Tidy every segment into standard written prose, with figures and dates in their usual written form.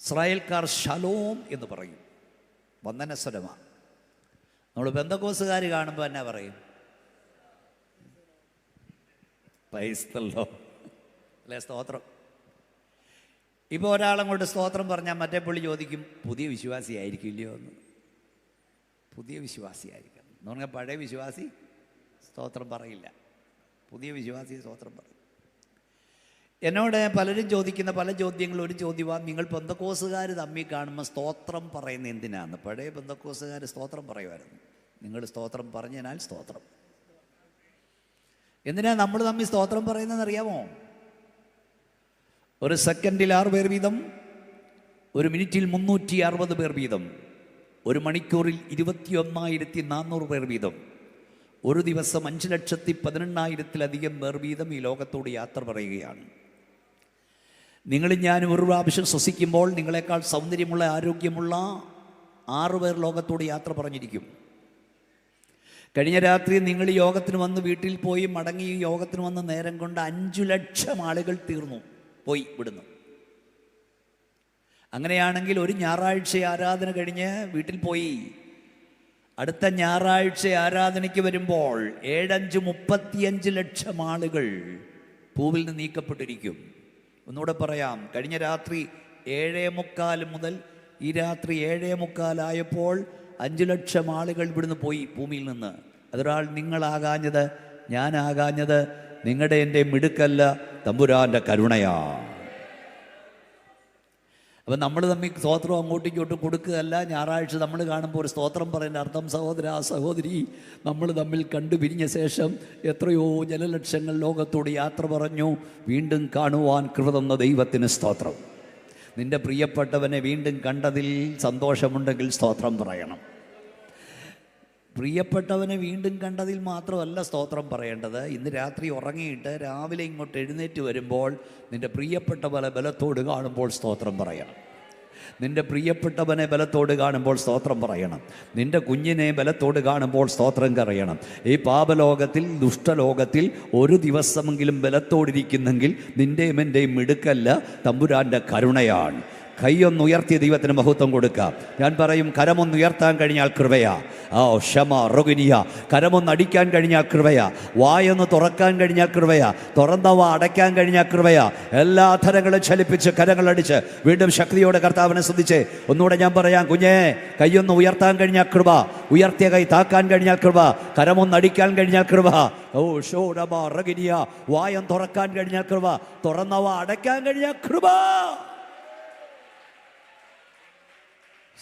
ഇസ്രായേൽക്കാർ ശലോം എന്ന് പറയും, വന്ദനസ്വരമാണ്. നമ്മൾ പെന്തക്കോസുകാർ കാണുമ്പോൾ എന്നാ പറയും? പൈസ്തല്ലോ അല്ലേ, സ്തോത്രം. ഇപ്പോൾ ഒരാളങ്ങോട്ട് സ്തോത്രം പറഞ്ഞാൽ മറ്റേ പുള്ളി ചോദിക്കും, പുതിയ വിശ്വാസി ആയിരിക്കില്ലയോ എന്ന്. പുതിയ വിശ്വാസി ആയിരിക്കണം എന്ന് പറഞ്ഞാൽ പഴയ വിശ്വാസി സ്തോത്രം പറയില്ല, പുതിയ വിശ്വാസി സ്തോത്രം പറയും. എന്നോട് പലരും ചോദിക്കുന്ന പല ചോദ്യങ്ങൾ, ഒരു ചോദ്യമാണ്, നിങ്ങൾ പെന്തക്കോസുകാർ തമ്മിൽ കാണുമ്പോൾ സ്തോത്രം പറയുന്നത് എന്തിനാന്ന്? പഴയ പെന്തക്കോസുകാർ സ്തോത്രം പറയുമായിരുന്നു, നിങ്ങൾ സ്തോത്രം പറഞ്ഞതിനാൽ സ്തോത്രം. എന്തിനാ നമ്മൾ തമ്മിൽ സ്തോത്രം പറയുന്നതെന്ന് അറിയാമോ? ഒരു സെക്കൻഡിൽ 6 പേർ വീതം, ഒരു മിനിറ്റിൽ 360 പേർ വീതം, ഒരു മണിക്കൂറിൽ 21,400 പേർ വീതം, ഒരു ദിവസം 5,18,000-ത്തിലധികം പേർ വീതം ഈ ലോകത്തോട് യാത്ര പറയുകയാണ്. നിങ്ങളും ഞാനും ഒരു പ്രാവശ്യം ശ്വസിക്കുമ്പോൾ നിങ്ങളെക്കാൾ സൗന്ദര്യമുള്ള, ആരോഗ്യമുള്ള 6 പേർ ലോകത്തോട് യാത്ര പറഞ്ഞിരിക്കും. കഴിഞ്ഞ രാത്രി നിങ്ങൾ ഈ യോഗത്തിന് വന്ന് വീട്ടിൽ പോയി മടങ്ങി ഈ യോഗത്തിന് വന്ന് നേരം കൊണ്ട് 5 ലക്ഷം ആളുകൾ തീർന്നു പോയി വിടുന്നു. അങ്ങനെയാണെങ്കിൽ ഒരു ഞായറാഴ്ച ആരാധന കഴിഞ്ഞ് വീട്ടിൽ പോയി അടുത്ത ഞായറാഴ്ച ആരാധനയ്ക്ക് വരുമ്പോൾ 35 ലക്ഷം ആളുകൾ പൂവിൽ നിന്ന് നീക്കപ്പെട്ടിരിക്കും. ഒന്നുകൂടെ പറയാം, കഴിഞ്ഞ രാത്രി 7:45 മുതൽ ഈ രാത്രി 7:45 ആയപ്പോൾ 5 ലക്ഷം ആളുകൾ ഇവിടുന്ന് പോയി ഭൂമിയിൽ നിന്ന്. അതൊരാൾ നിങ്ങളാകാഞ്ഞത്, ഞാനാകാഞ്ഞത് നിങ്ങളുടെ എൻ്റെ മിടുക്കല്ല, തമ്പുരാൻ്റെ കരുണയാ. അപ്പം നമ്മൾ തമ്മിൽ സ്തോത്രം അങ്ങോട്ടും ഇങ്ങോട്ടും കൊടുക്കുകയല്ല. ഞായറാഴ്ച നമ്മൾ കാണുമ്പോൾ ഒരു സ്തോത്രം പറയുന്ന അർത്ഥം, സഹോദര സഹോദരി, നമ്മൾ തമ്മിൽ കണ്ടു പിരിഞ്ഞ ശേഷം എത്രയോ ജനലക്ഷങ്ങൾ ലോകത്തോട് യാത്ര പറഞ്ഞു, വീണ്ടും കാണുവാൻ കൃപ തന്ന ദൈവത്തിന് സ്തോത്രം. നിൻ്റെ പ്രിയപ്പെട്ടവനെ വീണ്ടും കണ്ടതിൽ സന്തോഷമുണ്ടെങ്കിൽ സ്തോത്രം പറയണം. പ്രിയപ്പെട്ടവനെ വീണ്ടും കണ്ടതിൽ മാത്രമല്ല സ്തോത്രം പറയേണ്ടത്. ഇന്ന് രാത്രി ഉറങ്ങിയിട്ട് രാവിലെ ഇങ്ങോട്ട് എഴുന്നേറ്റ് വരുമ്പോൾ നിൻ്റെ പ്രിയപ്പെട്ടവനെ ബലത്തോട് കാണുമ്പോൾ സ്തോത്രം പറയണം. നിൻ്റെ പ്രിയപ്പെട്ടവനെ ബലത്തോട് കാണുമ്പോൾ സ്തോത്രം പറയണം. നിൻ്റെ കുഞ്ഞിനെ ബലത്തോട് കാണുമ്പോൾ സ്തോത്രം പറയണം. ഈ പാപലോകത്തിൽ, ദുഷ്ടലോകത്തിൽ ഒരു ദിവസമെങ്കിലും ബലത്തോടിരിക്കുന്നെങ്കിൽ നിൻ്റെയും എൻ്റെയും മിടുക്കല്ല, തമ്പുരാൻ്റെ കരുണയാണ്. കൈയൊന്നുയർത്തിയ ദൈവത്തിന് മഹത്വം കൊടുക്കാം. ഞാൻ പറയും, കരമൊന്നുയർത്താൻ കഴിഞ്ഞാൽ കൃപയാ. ക്ഷമ റൊഗിനിയ. കരമൊന്നടിക്കാൻ കഴിഞ്ഞാൽ കൃപയാ. വായൊന്ന് തുറക്കാൻ കഴിഞ്ഞാൽ കൃപയാ. തുറന്ന വാ അടയ്ക്കാൻ കഴിഞ്ഞാൽ കൃപയാ. എല്ലാ അധരങ്ങളും ചലിപ്പിച്ച് കരങ്ങളടിച്ച് വീണ്ടും ശക്തിയോടെ കർത്താവിനെ ശ്രദ്ധിച്ച് ഒന്നുകൂടെ ഞാൻ പറയാം, കുഞ്ഞേ, കൈയൊന്ന് ഉയർത്താൻ കഴിഞ്ഞാൽ കൃപ, ഉയർത്തിയ കൈ താക്കാൻ കഴിഞ്ഞാൽ കൃപ, കരമൊന്നടിക്കാൻ കഴിഞ്ഞാൽ കൃപ. റൊഗിനിയ. വായം തുറക്കാൻ കഴിഞ്ഞാൽ കൃപ, തുറന്ന വാ അടയ്ക്കാൻ കഴിഞ്ഞാൽ കൃപ.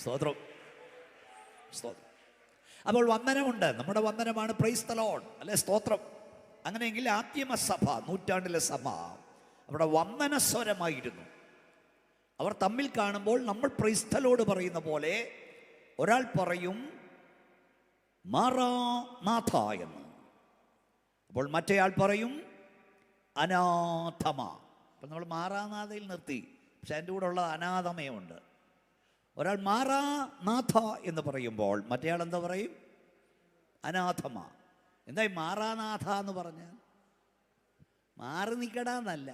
സ്തോത്രം, സ്തോത്രം. അപ്പോൾ വന്ദനമുണ്ട്, നമ്മുടെ വന്ദനമാണ് പ്രൈസ് ദി ലോർഡ്, അല്ലെ, സ്തോത്രം. അങ്ങനെയെങ്കിൽ ആദിമസഭ, നൂറ്റാണ്ടിലെ സഭ, അവിടെ വന്ദനസ്വരമായിരുന്നു. അവർ തമ്മിൽ കാണുമ്പോൾ നമ്മൾ പ്രൈസ് ദി ലോർഡ് പറയുന്ന പോലെ ഒരാൾ പറയും മാറാനാഥ എന്ന്, അപ്പോൾ മറ്റേയാൾ പറയും അനാഥമ. അപ്പം നമ്മൾ മാറാനാഥയിൽ നിർത്തി, പക്ഷെ അതിൻ്റെ കൂടെ ഉള്ള അനാഥമയുണ്ട്. ഒരാൾ മാറാനാഥ എന്ന് പറയുമ്പോൾ മറ്റേയാൾ എന്താ പറയും? അനാഥമ. എന്തായി മാറാനാഥ എന്ന് പറഞ്ഞാൽ? മാറി നിൽക്കടാന്നല്ല,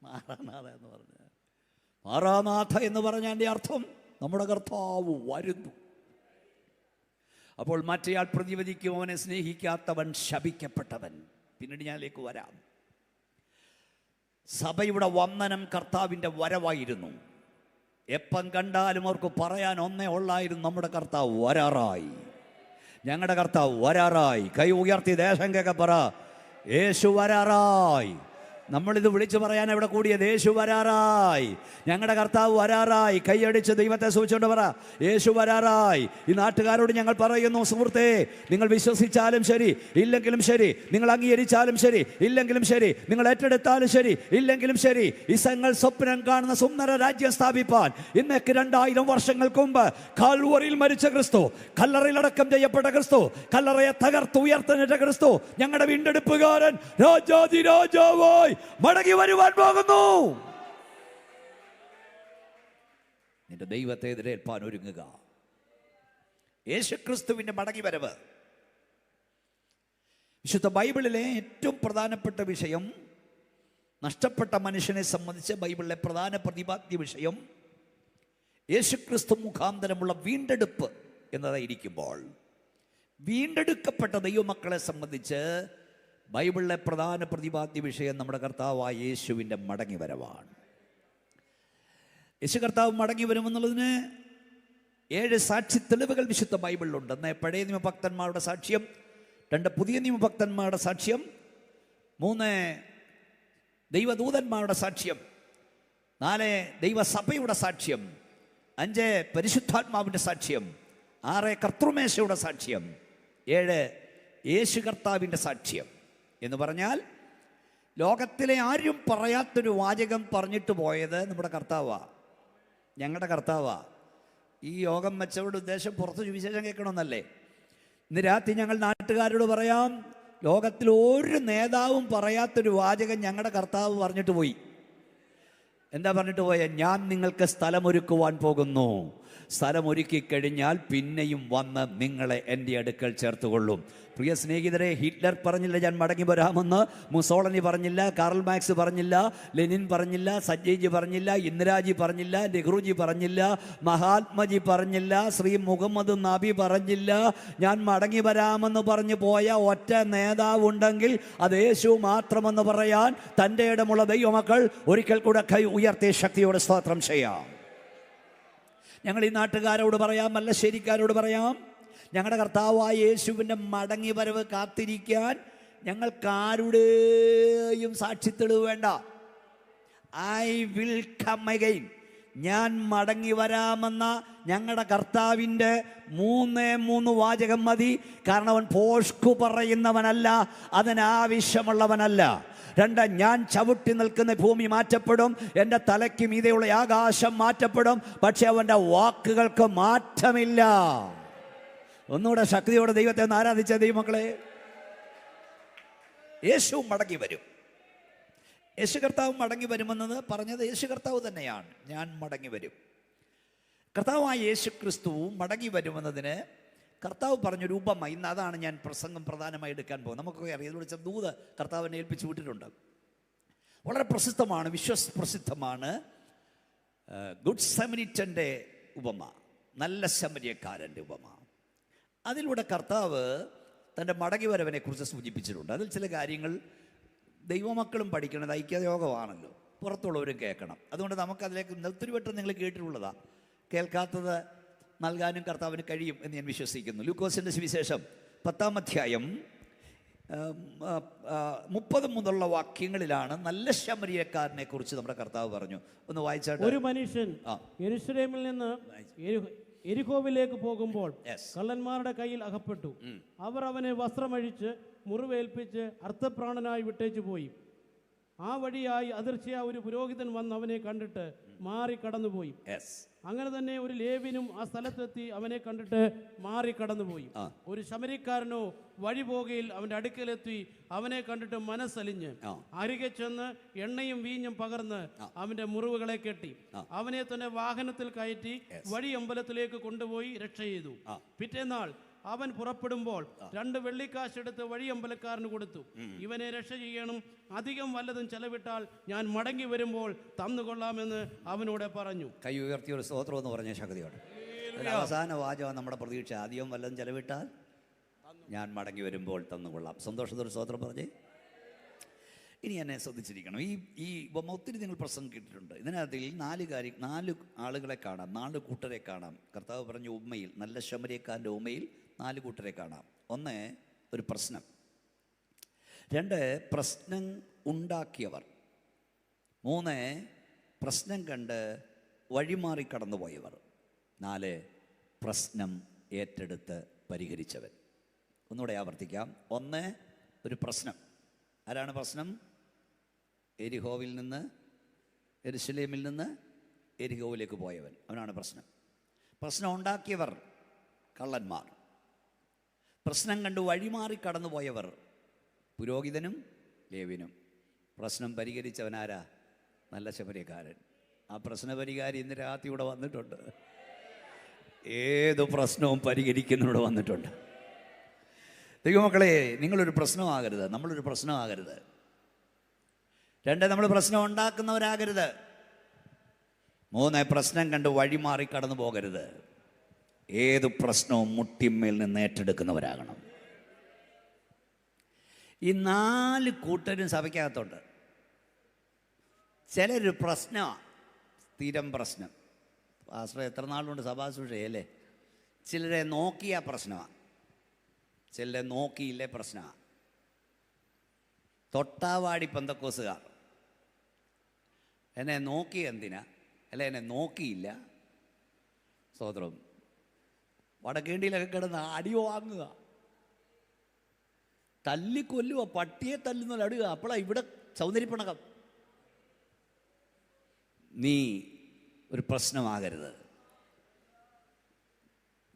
മാറാനാഥ എന്ന് പറഞ്ഞാൽ, മാറാനാഥ എന്ന് പറഞ്ഞതിൻ്റെ അർത്ഥം നമ്മുടെ കർത്താവ് വരുന്നു. അപ്പോൾ മറ്റേയാൾ പ്രതിവദിക്കും, അവനെ സ്നേഹിക്കാത്തവൻ ശപിക്കപ്പെട്ടവൻ. പിന്നീട് ഞാനിലേക്ക് വരാം. സഭയുടെ വന്ദനം കർത്താവിൻ്റെ വരവായിരുന്നു. എപ്പം കണ്ടാലും അവർക്ക് പറയാൻ ഒന്നേ ഉള്ളായിരുന്നു, നമ്മുടെ കർത്താവ് വരാറായി, ഞങ്ങളുടെ കർത്താവ് വരാറായി. കൈ ഉയർത്തി ദേശം കേൾക്കെ പറ, യേശു വരാറായി. നമ്മളിത് വിളിച്ചു പറയാൻ എവിടെ കൂടിയത്? യേശു വരാറായി, ഞങ്ങളുടെ കർത്താവ് വരാറായി. കൈയടിച്ച് ദൈവത്തെ സൂചിച്ചുകൊണ്ട് പറ, യേശു വരാറായി. ഈ നാട്ടുകാരോട് ഞങ്ങൾ പറയുന്നു, സുഹൃത്തേ, നിങ്ങൾ വിശ്വസിച്ചാലും ശരി ഇല്ലെങ്കിലും ശരി, നിങ്ങൾ അംഗീകരിച്ചാലും ശരി ഇല്ലെങ്കിലും ശരി, നിങ്ങൾ ഏറ്റെടുത്താലും ശരി ഇല്ലെങ്കിലും ശരി, ഇസങ്ങൾ സ്വപ്നം കാണുന്ന സുന്ദര രാജ്യം സ്ഥാപിപ്പാൻ ഇന്നേക്ക് 2000 വർഷങ്ങൾക്ക് മുമ്പ് കാൽവറിയിൽ മരിച്ച ക്രിസ്തു, കല്ലറയിലടക്കം ചെയ്യപ്പെട്ട ക്രിസ്തു, കല്ലറയെ തകർത്തുയർത്തുന്ന ക്രിസ്തു, ഞങ്ങളുടെ വീണ്ടെടുപ്പുകാരൻ, രാജാധി രാജാവായി മടങ്ങി വരുവാൻ പോകുന്നു. നിന്റെ ദൈവത്തെ എതിരേൽപ്പാൻ ഒരുങ്ങുക. യേശുക്രിസ്തുവിന്റെ മടങ്ങി വരവ് വിശുദ്ധ ബൈബിളിലെ ഏറ്റവും പ്രധാനപ്പെട്ട വിഷയം. നഷ്ടപ്പെട്ട മനുഷ്യനെ സംബന്ധിച്ച് ബൈബിളിലെ പ്രധാന പ്രതിപാദ്യ വിഷയം യേശുക്രിസ്തു മുഖാന്തരമുള്ള വീണ്ടെടുപ്പ് എന്നതായിരിക്കുമ്പോൾ, വീണ്ടെടുക്കപ്പെട്ട ദൈവമക്കളെ സംബന്ധിച്ച് ബൈബിളിലെ പ്രധാന പ്രതിപാദ്യ വിഷയം നമ്മുടെ കർത്താവായ യേശുവിൻ്റെ മടങ്ങിവരവാണ്. യേശു കർത്താവ് മടങ്ങി വരുമെന്നുള്ളതിന് 7 സാക്ഷി തെളിവുകൾ വിശുദ്ധ ബൈബിളിലുണ്ട്. 1 പഴയ നിയമഭക്തന്മാരുടെ സാക്ഷ്യം, 2 പുതിയ നിയമഭക്തന്മാരുടെ സാക്ഷ്യം, 3 ദൈവദൂതന്മാരുടെ സാക്ഷ്യം, 4 ദൈവസഭയുടെ സാക്ഷ്യം, 5 പരിശുദ്ധാത്മാവിൻ്റെ സാക്ഷ്യം, 6 കർത്തൃമേശയുടെ സാക്ഷ്യം, 7 യേശു കർത്താവിൻ്റെ സാക്ഷ്യം. എന്ന് പറഞ്ഞാൽ ലോകത്തിലെ ആരും പറയാത്തൊരു വാചകം പറഞ്ഞിട്ട് പോയത് നമ്മുടെ കർത്താവാണ്, ഞങ്ങളുടെ കർത്താവാണ്. ഈ യോഗം വെച്ചവരുടെ ഉദ്ദേശം പുറത്ത് സുവിശേഷം കേൾക്കണമെന്നല്ലേ. ഇന്ന് രാത്രി ഞങ്ങൾ നാട്ടുകാരോട് പറയാം, ലോകത്തിൽ ഒരു നേതാവും പറയാത്തൊരു വാചകം ഞങ്ങളുടെ കർത്താവ് പറഞ്ഞിട്ട് പോയി. എന്താ പറഞ്ഞിട്ട് പോയ? ഞാൻ നിങ്ങൾക്ക് സ്ഥലമൊരുക്കുവാൻ പോകുന്നു, സ്ഥലമൊരുക്കി കഴിഞ്ഞാൽ പിന്നെയും വന്ന് നിങ്ങളെ എൻ്റെ അടുക്കൽ ചേർത്തുകൊള്ളും. പ്രിയ സ്നേഹിതരെ, ഹിറ്റ്ലർ പറഞ്ഞില്ല ഞാൻ മടങ്ങി വരാമെന്ന്, മുസോളനി പറഞ്ഞില്ല, കാർൽ മാർക്സ് പറഞ്ഞില്ല, ലെനിൻ പറഞ്ഞില്ല, സഞ്ജയ്ജി പറഞ്ഞില്ല, ഇന്ദിരാജി പറഞ്ഞില്ല, നെഹ്റുജി പറഞ്ഞില്ല, മഹാത്മജി പറഞ്ഞില്ല, ശ്രീ മുഹമ്മദ് നബി പറഞ്ഞില്ല. ഞാൻ മടങ്ങി വരാമെന്ന് പറഞ്ഞു പോയ ഒറ്റ നേതാവുണ്ടെങ്കിൽ അത് യേശു മാത്രമെന്ന് പറയാൻ തൻ്റെ ഇടമുള്ള ദൈവമക്കൾ ഒരിക്കൽ കൂടെ കൈ ഉയർത്തി ശക്തിയോടെ സ്തോത്രം ചെയ്യാം. ഞങ്ങൾ ഈ നാട്ടുകാരോട് പറയാം, മല്ലശ്ശേരിക്കാരോട് പറയാം, ഞങ്ങളുടെ കർത്താവായ യേശുവിൻ്റെ മടങ്ങി വരവ് കാത്തിരിക്കാൻ ഞങ്ങൾക്കാരുടെയും സാക്ഷിത്തെളിവ് വേണ്ട. ഐ വിൽ കം അഗൈൻ, ഞാൻ മടങ്ങി വരാമെന്ന ഞങ്ങളുടെ കർത്താവിൻ്റെ 3 വാചകം മതി. കാരണം അവൻ പോഷ്കു പറയുന്നവനല്ല, അതിനാവശ്യമുള്ളവനല്ല. 2, ഞാൻ ചവിട്ടി നിൽക്കുന്ന ഭൂമി മാറ്റപ്പെടും, എൻ്റെ തലയ്ക്ക് മീതെയുള്ള ആകാശം മാറ്റപ്പെടും, പക്ഷെ അവൻ്റെ വാക്കുകൾക്ക് മാറ്റമില്ല. ഒന്നുകൂടെ ശക്തിയോടെ ദൈവത്തെ ഒന്ന് ആരാധിച്ച ദൈവമക്കളെ, യേശു മടങ്ങി വരും. യേശു കർത്താവ് മടങ്ങി വരുമെന്നത് പറഞ്ഞത് യേശു കർത്താവ് തന്നെയാണ്. ഞാൻ മടങ്ങി വരും. കർത്താവായ യേശു ക്രിസ്തു മടങ്ങി വരുമെന്നതിന് കർത്താവ് പറഞ്ഞൊരു ഉപമ. ഇന്ന് അതാണ് ഞാൻ പ്രസംഗം പ്രധാനമായി എടുക്കാൻ പോകുന്നത്. നമുക്കൊക്കെ അറിയാം, ഇത് വിളിച്ച ദൂത് കർത്താവിനെ ഏൽപ്പിച്ചു വിട്ടിട്ടുണ്ട്. വളരെ പ്രസിദ്ധമാണ്, വിശ്വപ്രസിദ്ധമാണ് ഗുഡ് സമരിറ്റൻ്റെ ഉപമ, നല്ല ശമരിയക്കാരൻ്റെ ഉപമ. അതിലൂടെ കർത്താവ് തൻ്റെ മടങ്ങി വരവിനെ കുറിച്ച് സൂചിപ്പിച്ചിട്ടുണ്ട്. അതിൽ ചില കാര്യങ്ങൾ ദൈവമക്കളും പഠിക്കണം. ഐക്യയോഗമാണല്ലോ, പുറത്തുള്ളവരും കേൾക്കണം. അതുകൊണ്ട് നമുക്കതിലേക്ക് ഒത്തിരി വട്ടം നിങ്ങൾ കേട്ടിട്ടുള്ളതാണ്. കേൾക്കാത്തത് നൽകാനും കർത്താവിന് കഴിയും എന്ന് ഞാൻ വിശ്വസിക്കുന്നു. ലൂക്കോസിൻ്റെ സുവിശേഷം 10-ാം അധ്യായം 30 മുതലുള്ള വാക്യങ്ങളിലാണ് നല്ല ശമരിയക്കാരനെ കുറിച്ച് നമ്മുടെ കർത്താവ് പറഞ്ഞു. ഒന്ന് വായിച്ചാട്ടെ. ഒരു മനുഷ്യൻ യെരൂശലേമിൽ നിന്ന് എരിഹോവിലേക്ക് പോകുമ്പോൾ കള്ളന്മാരുടെ കയ്യിൽ അകപ്പെട്ടു. അവർ അവനെ വസ്ത്രമഴിച്ച് മുറിവേൽപ്പിച്ച് അർത്ഥപ്രാണനായി വിട്ടേച്ചു പോയി. ആ വഴിയായി അതിർച്ചയാ ഒരു പുരോഹിതൻ വന്ന് അവനെ കണ്ടിട്ട് മാറി കടന്നുപോയി. അങ്ങനെ തന്നെ ഒരു ലേവ്യനും ആ സ്ഥലത്തെത്തി അവനെ കണ്ടിട്ട് മാറി കടന്നുപോയി. ഒരു ശമരിക്കാരനോ വഴി പോകയിൽ അവൻ്റെ അടുക്കലെത്തി അവനെ കണ്ടിട്ട് മനസ്സലിഞ്ഞ് അരികെ ചെന്ന് എണ്ണയും വീഞ്ഞും പകർന്ന് അവൻ്റെ മുറിവുകളെ കെട്ടി അവനെ തന്നെ വാഹനത്തിൽ കയറ്റി വഴി അമ്പലത്തിലേക്ക് കൊണ്ടുപോയി രക്ഷ ചെയ്തു. പിറ്റേന്നാൾ അവൻ പുറപ്പെടുമ്പോൾ 2 വെള്ളിക്കാശെടുത്ത് വഴിയമ്പലക്കാരന് കൊടുത്തു. ഇവനെ രക്ഷ ചെയ്യണം, അധികം വല്ലതും ചെലവിട്ടാൽ ഞാൻ മടങ്ങി വരുമ്പോൾ തന്നുകൊള്ളാമെന്ന് അവനോട് പറഞ്ഞു. കൈ ഉയർത്തിയ ഒരു സ്തോത്രം എന്ന് പറഞ്ഞ ശക്തിയോടെ. അവസാന വാചകം നമ്മുടെ പ്രതീക്ഷ, അധികം വല്ലതും ചെലവിട്ടാൽ ഞാൻ മടങ്ങി വരുമ്പോൾ തന്നുകൊള്ളാം. സന്തോഷത്തോടെ സ്തോത്രം പറഞ്ഞേ. ഇനി എന്നെ ശ്രദ്ധിച്ചിരിക്കണം. ഈ ഒത്തിരി നിങ്ങൾ പ്രസംഗം കേട്ടിട്ടുണ്ട്. ഇതിനകത്തിൽ 4 ആളുകളെ കാണാം, 4 കൂട്ടരെ കാണാം. കർത്താവ് പറഞ്ഞ ഉമ്മയിൽ, നല്ല ശമരിയക്കാരൻ്റെ ഉമ്മയിൽ 4 കൂട്ടരെ കാണാം. 1 ഒരു പ്രശ്നം, 2 പ്രശ്നം ഉണ്ടാക്കിയവർ, 3 പ്രശ്നം കണ്ട് വഴിമാറി കടന്നുപോയവർ, 4 പ്രശ്നം ഏറ്റെടുത്ത് പരിഹരിച്ചവൻ. ഒന്നുകൂടെ ആവർത്തിക്കാം. 1 ഒരു പ്രശ്നം. ആരാണ് പ്രശ്നം? എരിഹോവിൽ നിന്ന്, യെരൂശലേമിൽ നിന്ന് എരിഹോവിലേക്ക് പോയവൻ, അവനാണ് പ്രശ്നം. പ്രശ്നം ഉണ്ടാക്കിയവർ കള്ളന്മാർ. പ്രശ്നം കണ്ട് വഴിമാറി കടന്നു പോയവർ പുരോഹിതനും ലേവ്യനും. പ്രശ്നം പരിഹരിച്ചവനാരാ? നല്ല ശമരിയക്കാരൻ. ആ പ്രശ്നപരിഹാരി ഇന്ന് രാത്രി ഇവിടെ വന്നിട്ടുണ്ട്. ഏത് പ്രശ്നവും പരിഹരിക്കുന്നവിടെ വന്നിട്ടുണ്ട്. ദൈവമക്കളെ, നിങ്ങളൊരു പ്രശ്നമാകരുത്, നമ്മളൊരു പ്രശ്നമാകരുത്. 2 നമ്മൾ പ്രശ്നം ഉണ്ടാക്കുന്നവരാകരുത്. 3, പ്രശ്നം കണ്ട് വഴിമാറി കടന്നു പോകരുത്. ഏത് പ്രശ്നവും മുട്ടിന്മേൽ നിന്ന് ഏറ്റെടുക്കുന്നവരാകണം. ഈ 4 കൂട്ടരും സഭയ്ക്കകത്തുണ്ട്. ചിലർ പ്രശ്നമാണ്, സ്ഥിരം പ്രശ്നം. ആശ്രയം എത്ര നാളുകൊണ്ട് സഭാശുശ്രൂഷയല്ലേ? ചിലരെ നോക്കിയ പ്രശ്നമാണ്, ചിലരെ നോക്കിയില്ലേ പ്രശ്നമാണ്. തൊട്ടാവാടി പെന്തക്കോസുകാർ എന്നെ നോക്കി എന്തിനാ, അല്ല എന്നെ നോക്കിയില്ല. സ്തോത്രം. വടക്കേണ്ടിയിലൊക്കെ കിടന്ന് അടി വാങ്ങുക, തല്ലിക്കൊല്ലുക, പട്ടിയെ തല്ലുന്ന അടുക. അപ്പോഴാണ് ഇവിടെ സൗന്ദര്യപ്പണകം. നീ ഒരു പ്രശ്നമാകരുത്.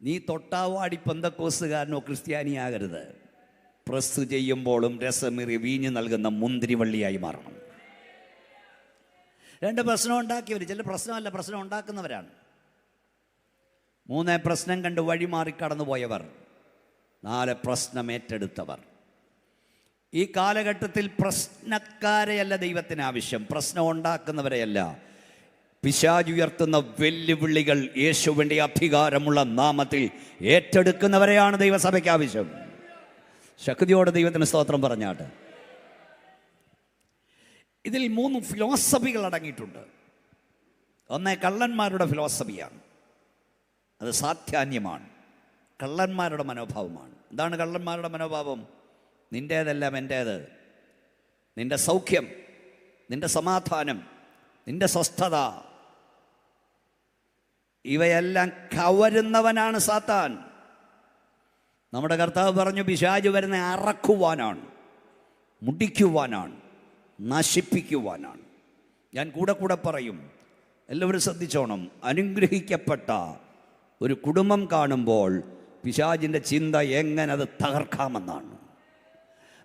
നീ തൊട്ടാവാടി പെന്തക്കോസുകാരനോ ക്രിസ്ത്യാനിയാകരുത്. പ്രസ് ചെയ്യുമ്പോഴും രസമേറി വീഞ്ഞു നൽകുന്ന മുന്തിരിവള്ളിയായി മാറണം. 2 പ്രശ്നം ഉണ്ടാക്കിയവർ, ചില പ്രശ്നമല്ല പ്രശ്നം ഉണ്ടാക്കുന്നവരാണ്. 3, പ്രശ്നം കണ്ട് വഴിമാറി കടന്നുപോയവർ. 4, പ്രശ്നം ഏറ്റെടുത്തവർ. ഈ കാലഘട്ടത്തിൽ പ്രശ്നക്കാരെയല്ല ദൈവത്തിന് ആവശ്യം, പ്രശ്നം ഉണ്ടാക്കുന്നവരെയല്ല. പിശാച് ഉയർത്തുന്ന വെല്ലുവിളികൾ യേശുവിൻ്റെ അധികാരമുള്ള നാമത്തിൽ ഏറ്റെടുക്കുന്നവരെയാണ് ദൈവസഭയ്ക്ക് ആവശ്യം. ശക്തിയോടെ ദൈവത്തിന് സ്തോത്രം പറഞ്ഞാട്ട്. ഇതിൽ 3 ഫിലോസഫികൾ അടങ്ങിയിട്ടുണ്ട്. ഒന്ന് കള്ളന്മാരുടെ ഫിലോസഫിയാണ്. അത് സാധ്യാന്യമാണ്, കള്ളന്മാരുടെ മനോഭാവമാണ്. എന്താണ് കള്ളന്മാരുടെ മനോഭാവം? നിൻ്റേതെല്ലാം എൻ്റേത്, നിൻ്റെ സൗഖ്യം, നിൻ്റെ സമാധാനം, നിൻ്റെ സ്വസ്ഥത, ഇവയെല്ലാം കവരുന്നവനാണ് സാത്താൻ. നമ്മുടെ കർത്താവ് പറഞ്ഞു, പിശാച് വരുന്ന അറക്കുവാനാണ്, മുടിക്കുവാനാണ്, നശിപ്പിക്കുവാനാണ്. ഞാൻ കൂടെ പറയും, എല്ലാവരും ശ്രദ്ധിച്ചോണം. അനുഗ്രഹിക്കപ്പെട്ട ഒരു കുടുംബം കാണുമ്പോൾ പിശാചിൻ്റെ ചിന്ത എങ്ങനെ അത് തകർക്കാമെന്നാണ്.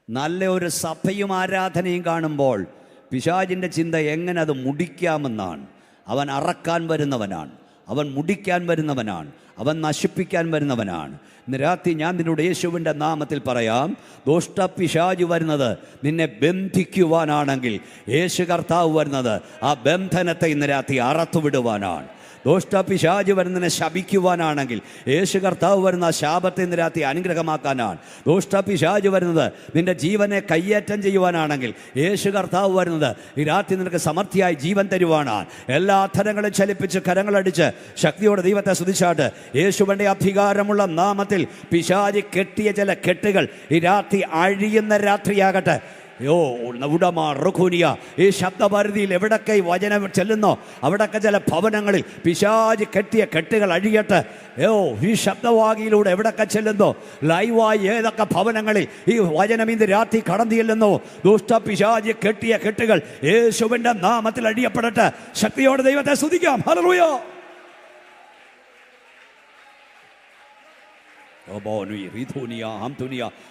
നല്ല ഒരു സഭയും ആരാധനയും കാണുമ്പോൾ പിശാചിൻ്റെ ചിന്ത എങ്ങനെ അത് മുടിക്കാമെന്നാണ്. അവൻ അറക്കാൻ വരുന്നവനാണ്, അവൻ മുടിക്കാൻ വരുന്നവനാണ്, അവൻ നശിപ്പിക്കാൻ വരുന്നവനാണ്. ഇന്ന് രാത്രി ഞാൻ നിന്നോട് യേശുവിൻ്റെ നാമത്തിൽ പറയാം, ദുഷ്ടപിശാച് വരുന്നത് നിന്നെ ബന്ധിക്കുവാനാണെങ്കിൽ യേശു കർത്താവ് വരുന്നത് ആ ബന്ധനത്തെ ഇന്ന് രാത്രി അറത്തുവിടുവാനാണ്. ദുഷ്ടപിശാച് വരുന്നതിനെ ശപിക്കുവാനാണെങ്കിൽ യേശു കർത്താവ് വരുന്ന ആ ശാപത്തെ ഇന്ന് രാത്രി അനുഗ്രഹമാക്കാനാണ്. ദുഷ്ടപിശാച് വരുന്നത് നിന്റെ ജീവനെ കയ്യേറ്റം ചെയ്യുവാനാണെങ്കിൽ യേശു കർത്താവ് വരുന്നത് ഈ രാത്രി നിനക്ക് സമൃദ്ധിയായി ജീവൻ തരുവാനാണ്. എല്ലാ അധരങ്ങളും ചലിപ്പിച്ച് കരങ്ങളടിച്ച് ശക്തിയോടെ ദൈവത്തെ സ്തുതിച്ചാട്ട് യേശുവിൻ്റെ അധികാരമുള്ള നാമത്തിൽ പിശാച് കെട്ടിയ ചില കെട്ടുകൾ ഈ രാത്രി അഴിയുന്ന രാത്രിയാകട്ടെ. ഈ ശബ്ദപരിധിയിൽ എവിടൊക്കെ വചനം ചെല്ലുന്നോ അവിടൊക്കെ ചില ഭവനങ്ങളിൽ പിശാച് കെട്ടിയ കെട്ടുകൾ അഴിയട്ടെ. ഈ ശബ്ദവാഹിയിലൂടെ എവിടൊക്കെ ചെല്ലുന്നോ, ലൈവായി ഏതൊക്കെ ഭവനങ്ങളിൽ ഈ വചനം ഇന്ന് രാത്രി കടന്നു ചെല്ലുന്നോ, ദുഷ്ട പിശാച് കെട്ടിയ കെട്ടുകൾ യേശുവിൻ്റെ നാമത്തിൽ അഴിയപ്പെടട്ടെ. ശക്തിയോടെ ദൈവത്തെ സ്തുതിക്കാം. ഹല്ലേലൂയ.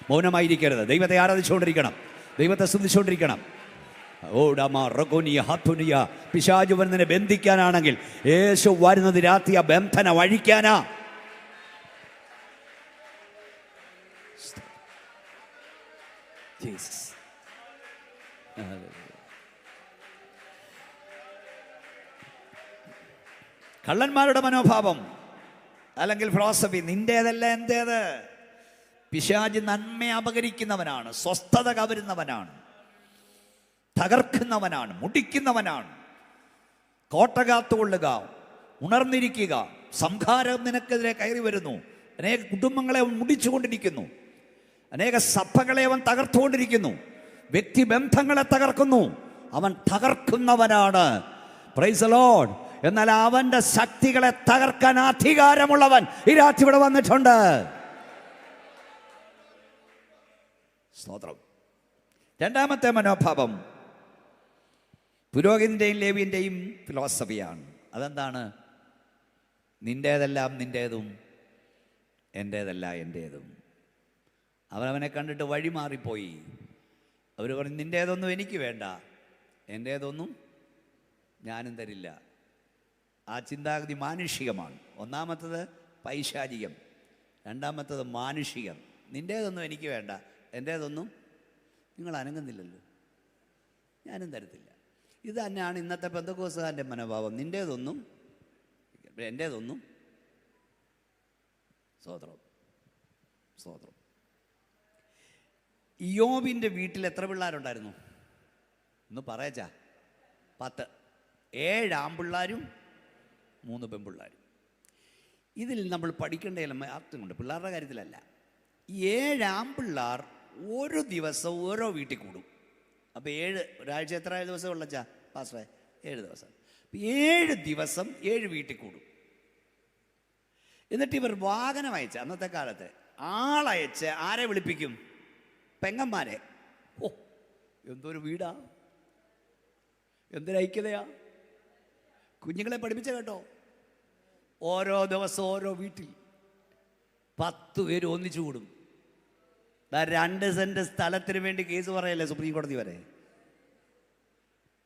മൗനമായിരിക്കരുത്. ദൈവത്തെ ആരാധിച്ചുകൊണ്ടിരിക്കണം, ദൈവത്തെ സ്തുതിച്ചുകൊണ്ടിരിക്കണം. പിശാച് വരുന്നതിനെ ബന്ധിക്കാനാണെങ്കിൽ യേശു വരുന്നത് രാത്രി ആ ബന്ധനം അഴിക്കാനാ. കള്ളന്മാരുടെ മനോഭാവം അല്ലെങ്കിൽ ഫിലോസഫി, നിന്റേതല്ല എൻ്റേത്. പിശാച് നന്മ അപകരിക്കുന്നവനാണ്, സ്വസ്ഥത കവരുന്നവനാണ്, തകർക്കുന്നവനാണ്, മുടിക്കുന്നവനാണ്. കോട്ട കാത്തുകൊള്ളുക, ഉണർന്നിരിക്കുക. സംഹാരം നിനക്കെതിരെ കയറി വരുന്നു. അനേക കുടുംബങ്ങളെ അവൻ മുടിച്ചുകൊണ്ടിരിക്കുന്നു, അനേക സഭകളെ അവൻ തകർത്തുകൊണ്ടിരിക്കുന്നു, വ്യക്തിബന്ധങ്ങളെ തകർക്കുന്നു. അവൻ തകർക്കുന്നവനാണ്. Price the Lord. എന്നാൽ അവൻ്റെ ശക്തികളെ തകർക്കാൻ അധികാരമുള്ളവൻ ഈ രാത്രി ഇവിടെ വന്നിട്ടുണ്ട്. സ്തോത്രം. രണ്ടാമത്തെ മനോഭാവം പുരോഹിതൻ്റെയും ലേവ്യൻ്റെയും ഫിലോസഫിയാണ്. അതെന്താണ്? നിൻ്റേതെല്ലാം നിൻ്റേതും, എൻ്റേതല്ല എൻ്റേതും. അവനവനെ കണ്ടിട്ട് വഴി മാറിപ്പോയി. അവർ പറഞ്ഞു, നിൻ്റേതൊന്നും എനിക്ക് വേണ്ട, എൻ്റേതൊന്നും ഞാനും തരില്ല. ആ ചിന്താഗതി മാനുഷികമാണ്. ഒന്നാമത്തത് പൈശാചികം, രണ്ടാമത്തത് മാനുഷികം. നിൻ്റേതൊന്നും എനിക്ക് വേണ്ട, എൻ്റേതൊന്നും നിങ്ങൾ അനങ്ങുന്നില്ലല്ലോ, ഞാനും തരത്തില്ല. ഇത് തന്നെയാണ് ഇന്നത്തെ പെന്തക്കോസ്തുകാരൻ്റെ മനോഭാവം. നിൻ്റേതൊന്നും എൻ്റേതൊന്നും. സ്തോത്രം, സ്തോത്രം. ഇയ്യോബിൻ്റെ വീട്ടിൽ എത്ര പിള്ളേരുണ്ടായിരുന്നു? ഒന്ന് പറയച്ചാ. 10. 7 ആൺപിള്ളാരും 3 പെൺപിള്ളാരും. ഇതിൽ നമ്മൾ പഠിക്കേണ്ട അർത്ഥമുണ്ട്, പിള്ളേരുടെ കാര്യത്തിലല്ല. 7 ആൺപിള്ളാർ ഒരു ദിവസം ഓരോ വീട്ടിൽ കൂടും. അപ്പോൾ 7, ഒരാഴ്ച എത്ര ദിവസം ഉള്ളച്ചാ പാസ്റ്ററെ? 7 ദിവസം. 7 ദിവസം 7 വീട്ടിൽ കൂടും. എന്നിട്ട് ഇവർ വാഹനം അയച്ച്, അന്നത്തെ കാലത്ത് ആളയച്ച് ആരെ വിളിപ്പിക്കും? പെങ്ങന്മാരെ. ഓ, എന്തൊരു വീടാ, എന്തൊരു ഐക്യതയാ. കുഞ്ഞുങ്ങളെ പഠിപ്പിച്ച കേട്ടോ. ഓരോ ദിവസം ഓരോ വീട്ടിൽ 10 പേര് ഒന്നിച്ചു കൂടും. 2 സെന്റ് സ്ഥലത്തിന് വേണ്ടി കേസ് പറയല്ലേ സുപ്രീം കോടതി വരെ.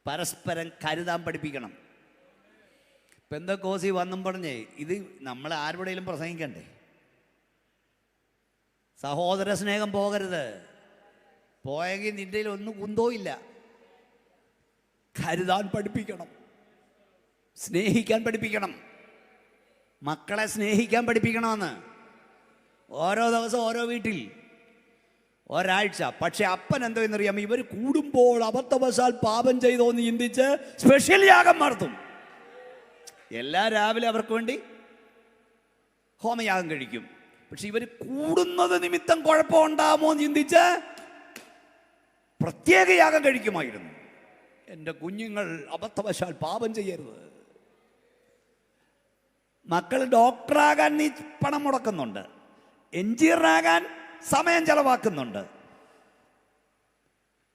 പരസ്പരം കരുതാൻ പഠിപ്പിക്കണം. പെന്തക്കോസ്തി വന്നും പറഞ്ഞേ ഇത് നമ്മൾ ആരുടെയും പ്രസംഗിക്കണ്ടേ? സഹോദര സ്നേഹം പോകരുത്. പോയെങ്കിൽ നിന്റെ ഒന്നും കുന്തോ ഇല്ല. കരുതാൻ പഠിപ്പിക്കണം, സ്നേഹിക്കാൻ പഠിപ്പിക്കണം, മക്കളെ സ്നേഹിക്കാൻ പഠിപ്പിക്കണമെന്ന്. ഓരോ ദിവസം ഓരോ വീട്ടിൽ ഒരാഴ്ച. പക്ഷെ അപ്പൻ എന്തോ എന്നറിയാം, ഇവർ കൂടുമ്പോൾ അബദ്ധവശാൽ പാപം ചെയ്തോന്ന് ചിന്തിച്ച് സ്പെഷ്യൽ യാഗം നടത്തും. എല്ലാ രാവിലെ അവർക്ക് വേണ്ടി ഹോമയാഗം കഴിക്കും. പക്ഷെ ഇവർ കൂടുന്നത് നിമിത്തം കുഴപ്പമുണ്ടാകുമോ എന്ന് ചിന്തിച്ച് പ്രത്യേക യാഗം കഴിക്കുമായിരുന്നു. എൻ്റെ കുഞ്ഞുങ്ങൾ അബദ്ധവശാൽ പാപം ചെയ്യരുത്. മക്കൾ ഡോക്ടറാകാൻ നീ പണം മുടക്കുന്നുണ്ട്, എഞ്ചിനീയറാകാൻ സമയം ചെലവാക്കുന്നുണ്ട്,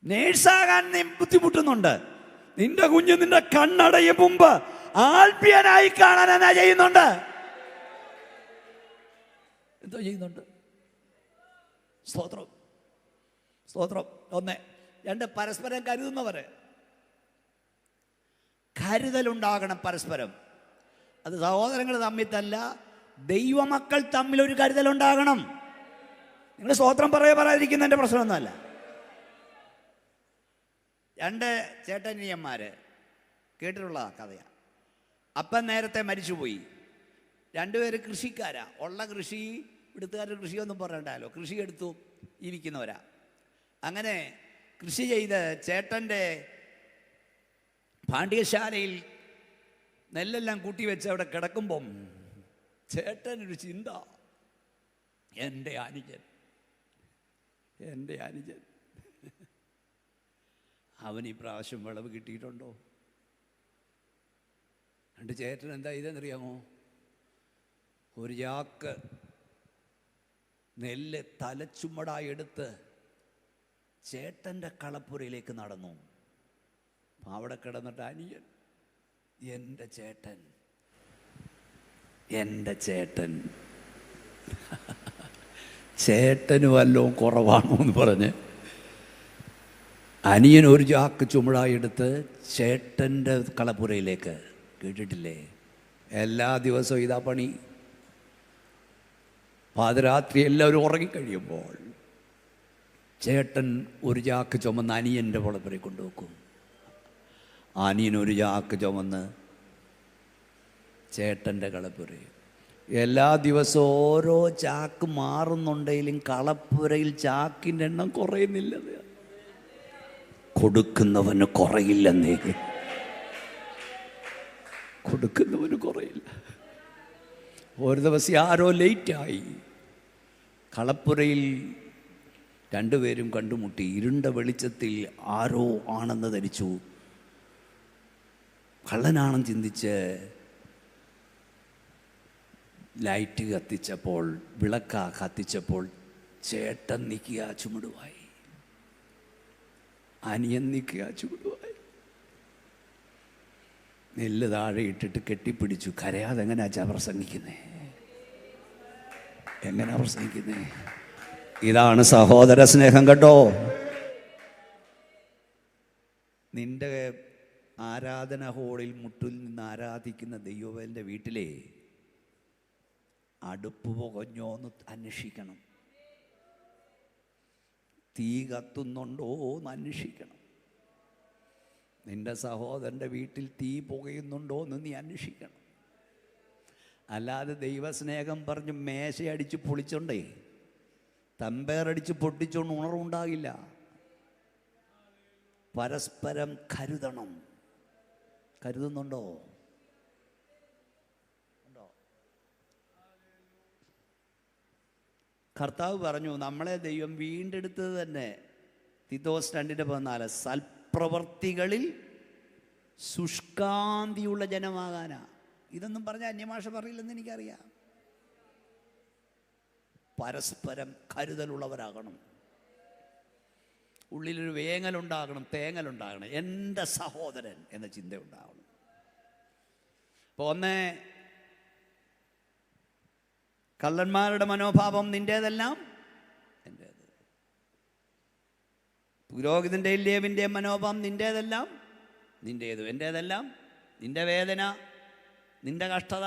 നേഴ്സാകാൻ നീ ബുദ്ധിമുട്ടുന്നുണ്ട്. നിന്റെ കുഞ്ഞ് നിന്റെ കണ്ണടയും മുമ്പ് ആൽബിയനായി കാണാൻ എന്നാ ചെയ്യുന്നുണ്ട്? എന്തോ ചെയ്യുന്നുണ്ട്? സ്തോത്രം, സ്തോത്രം. 1. 2, പരസ്പരം കരുതുന്നവര്. കരുതലുണ്ടാകണം പരസ്പരം. അത് സഹോദരങ്ങൾ തമ്മിലല്ല, ദൈവമക്കൾ തമ്മിൽ ഒരു കരുതലുണ്ടാകണം. നിങ്ങൾ സ്തോത്രം പറയാതിരിക്കുന്നതിൻ്റെ പ്രശ്നമൊന്നുമല്ല. 2 ചേട്ടനിയന്മാര്, കേട്ടിട്ടുള്ള കഥയാ. അപ്പൻ നേരത്തെ മരിച്ചുപോയി. 2 പേര് കൃഷിക്കാരാ. ഉള്ള കൃഷി, ഇവിടുത്തുകാരുടെ കൃഷിയൊന്നും പറയണ്ടല്ലോ, കൃഷി എടുത്തു ജീവിക്കുന്നവരാ. അങ്ങനെ കൃഷി ചെയ്ത് ചേട്ടൻ്റെ പാണ്ഡ്യശാലയിൽ നെല്ലെല്ലാം കൂട്ടി വെച്ച് അവിടെ കിടക്കുമ്പം ചേട്ടനൊരു ചിന്ത, എൻ്റെ അനുജൻ അവൻ ഈ പ്രാവശ്യം വിളവ് കിട്ടിയിട്ടുണ്ടോ? 2 ചേട്ടൻ എന്താ ഇതെന്നറിയാമോ? ഒരു ചാക്ക് നെല്ല് തലച്ചുമടായി എടുത്ത് ചേട്ടൻ്റെ കളപ്പുരയിലേക്ക് നടന്നു. അവിടെ കിടന്നിട്ട് അനിയൻ, എൻ്റെ ചേട്ടൻ ചേട്ടന് വല്ലതും കുറവാണോ എന്ന് പറഞ്ഞ് അനിയൻ ഒരു ചാക്ക് ചുമടായി എടുത്ത് ചേട്ടൻ്റെ കളപ്പുരയിലേക്ക്. കേട്ടിട്ടില്ലേ? എല്ലാ ദിവസവും ഇതാ പണി. പാതിരാത്രി എല്ലാവരും ഉറങ്ങിക്കഴിയുമ്പോൾ ചേട്ടൻ ഒരു ചാക്ക് ചുമന്ന് അനിയൻ്റെ കളപ്പുരയിൽ കൊണ്ടുവെക്കും. അനിയൻ ഒരു ചാക്ക് ചുമന്ന് ചേട്ടൻ്റെ കളപ്പുരയിൽ. എല്ലാ ദിവസവും ഓരോ ചാക്ക് മാറുന്നുണ്ടെങ്കിലും കളപ്പുരയിൽ ചാക്കിൻ്റെ എണ്ണം കുറയുന്നില്ല. കൊടുക്കുന്നവന് കുറയില്ലെന്നേ, കൊടുക്കുന്നവന് കുറയില്ല. ഒരു ദിവസം ആരോ ലേറ്റായി. കളപ്പുരയിൽ 2 പേരും കണ്ടുമുട്ടി. ഇരുണ്ട വെളിച്ചത്തിൽ ആരോ ആണെന്ന് ധരിച്ചു. കള്ളനാണെന്ന് ചിന്തിച്ച് ലൈറ്റ് കത്തിച്ചപ്പോൾ, വിളക്ക കത്തിച്ചപ്പോൾ ചേട്ടൻ നിൽക്കുക ചുമടുവായി, അനിയൻ നിൽക്കുക ചുമടുവായി. നെല്ല് താഴെ ഇട്ടിട്ട് കെട്ടിപ്പിടിച്ചു. കരയാതെ എങ്ങനെയാ പ്രസംഗിക്കുന്നേ? എങ്ങനെയാ പ്രസംഗിക്കുന്നേ? ഇതാണ് സഹോദര സ്നേഹം കേട്ടോ. നിന്റെ ആരാധന ഹോളിൽ മുട്ടിൽ നിന്ന് ആരാധിക്കുന്ന ദൈവവേലൻ്റെ വീട്ടിലെ അടുപ്പ് പുകഞ്ഞോ എന്ന് അന്വേഷിക്കണം. തീ കത്തുന്നുണ്ടോ എന്ന് അന്വേഷിക്കണം. നിന്റെ സഹോദരൻ്റെ വീട്ടിൽ തീ പുകയുന്നുണ്ടോ എന്ന് നീ അന്വേഷിക്കണം. അല്ലാതെ ദൈവസ്നേഹം പറഞ്ഞ് മേശയടിച്ച് പൊളിച്ചോണ്ടേ തമ്പേറടിച്ച് പൊട്ടിച്ചോണ്ട് ഉണർവുണ്ടാകില്ല. പരസ്പരം കരുതണം. കരുതുന്നുണ്ടോ? കർത്താവ് പറഞ്ഞു, നമ്മളെ ദൈവം വീണ്ടെടുത്തത് തന്നെ തീത്തോസ് 2:14 സൽപ്രവർത്തികളിൽ ശുഷ്കാന്തിയുള്ള ജനമാകാനാ. ഇതൊന്നും പറഞ്ഞ അന്യഭാഷ പറയില്ലെന്ന് എനിക്കറിയാം. പരസ്പരം കരുതലുള്ളവരാകണം. ഉള്ളിലൊരു വേങ്ങലുണ്ടാകണം, തേങ്ങലുണ്ടാകണം. എൻ്റെ സഹോദരൻ എന്ന ചിന്ത ഉണ്ടാകണം. അപ്പോൾ ഒന്ന്, കള്ളന്മാരുടെ മനോഭാവം നിൻ്റേതെല്ലാം എൻ്റേത്. പുരോഹിതൻ്റെ ലേവിൻ്റെ മനോഭാവം നിൻ്റേതെല്ലാം നിൻ്റേത്, എൻ്റേതെല്ലാം. നിൻ്റെ വേദന, നിൻ്റെ കഷ്ടത,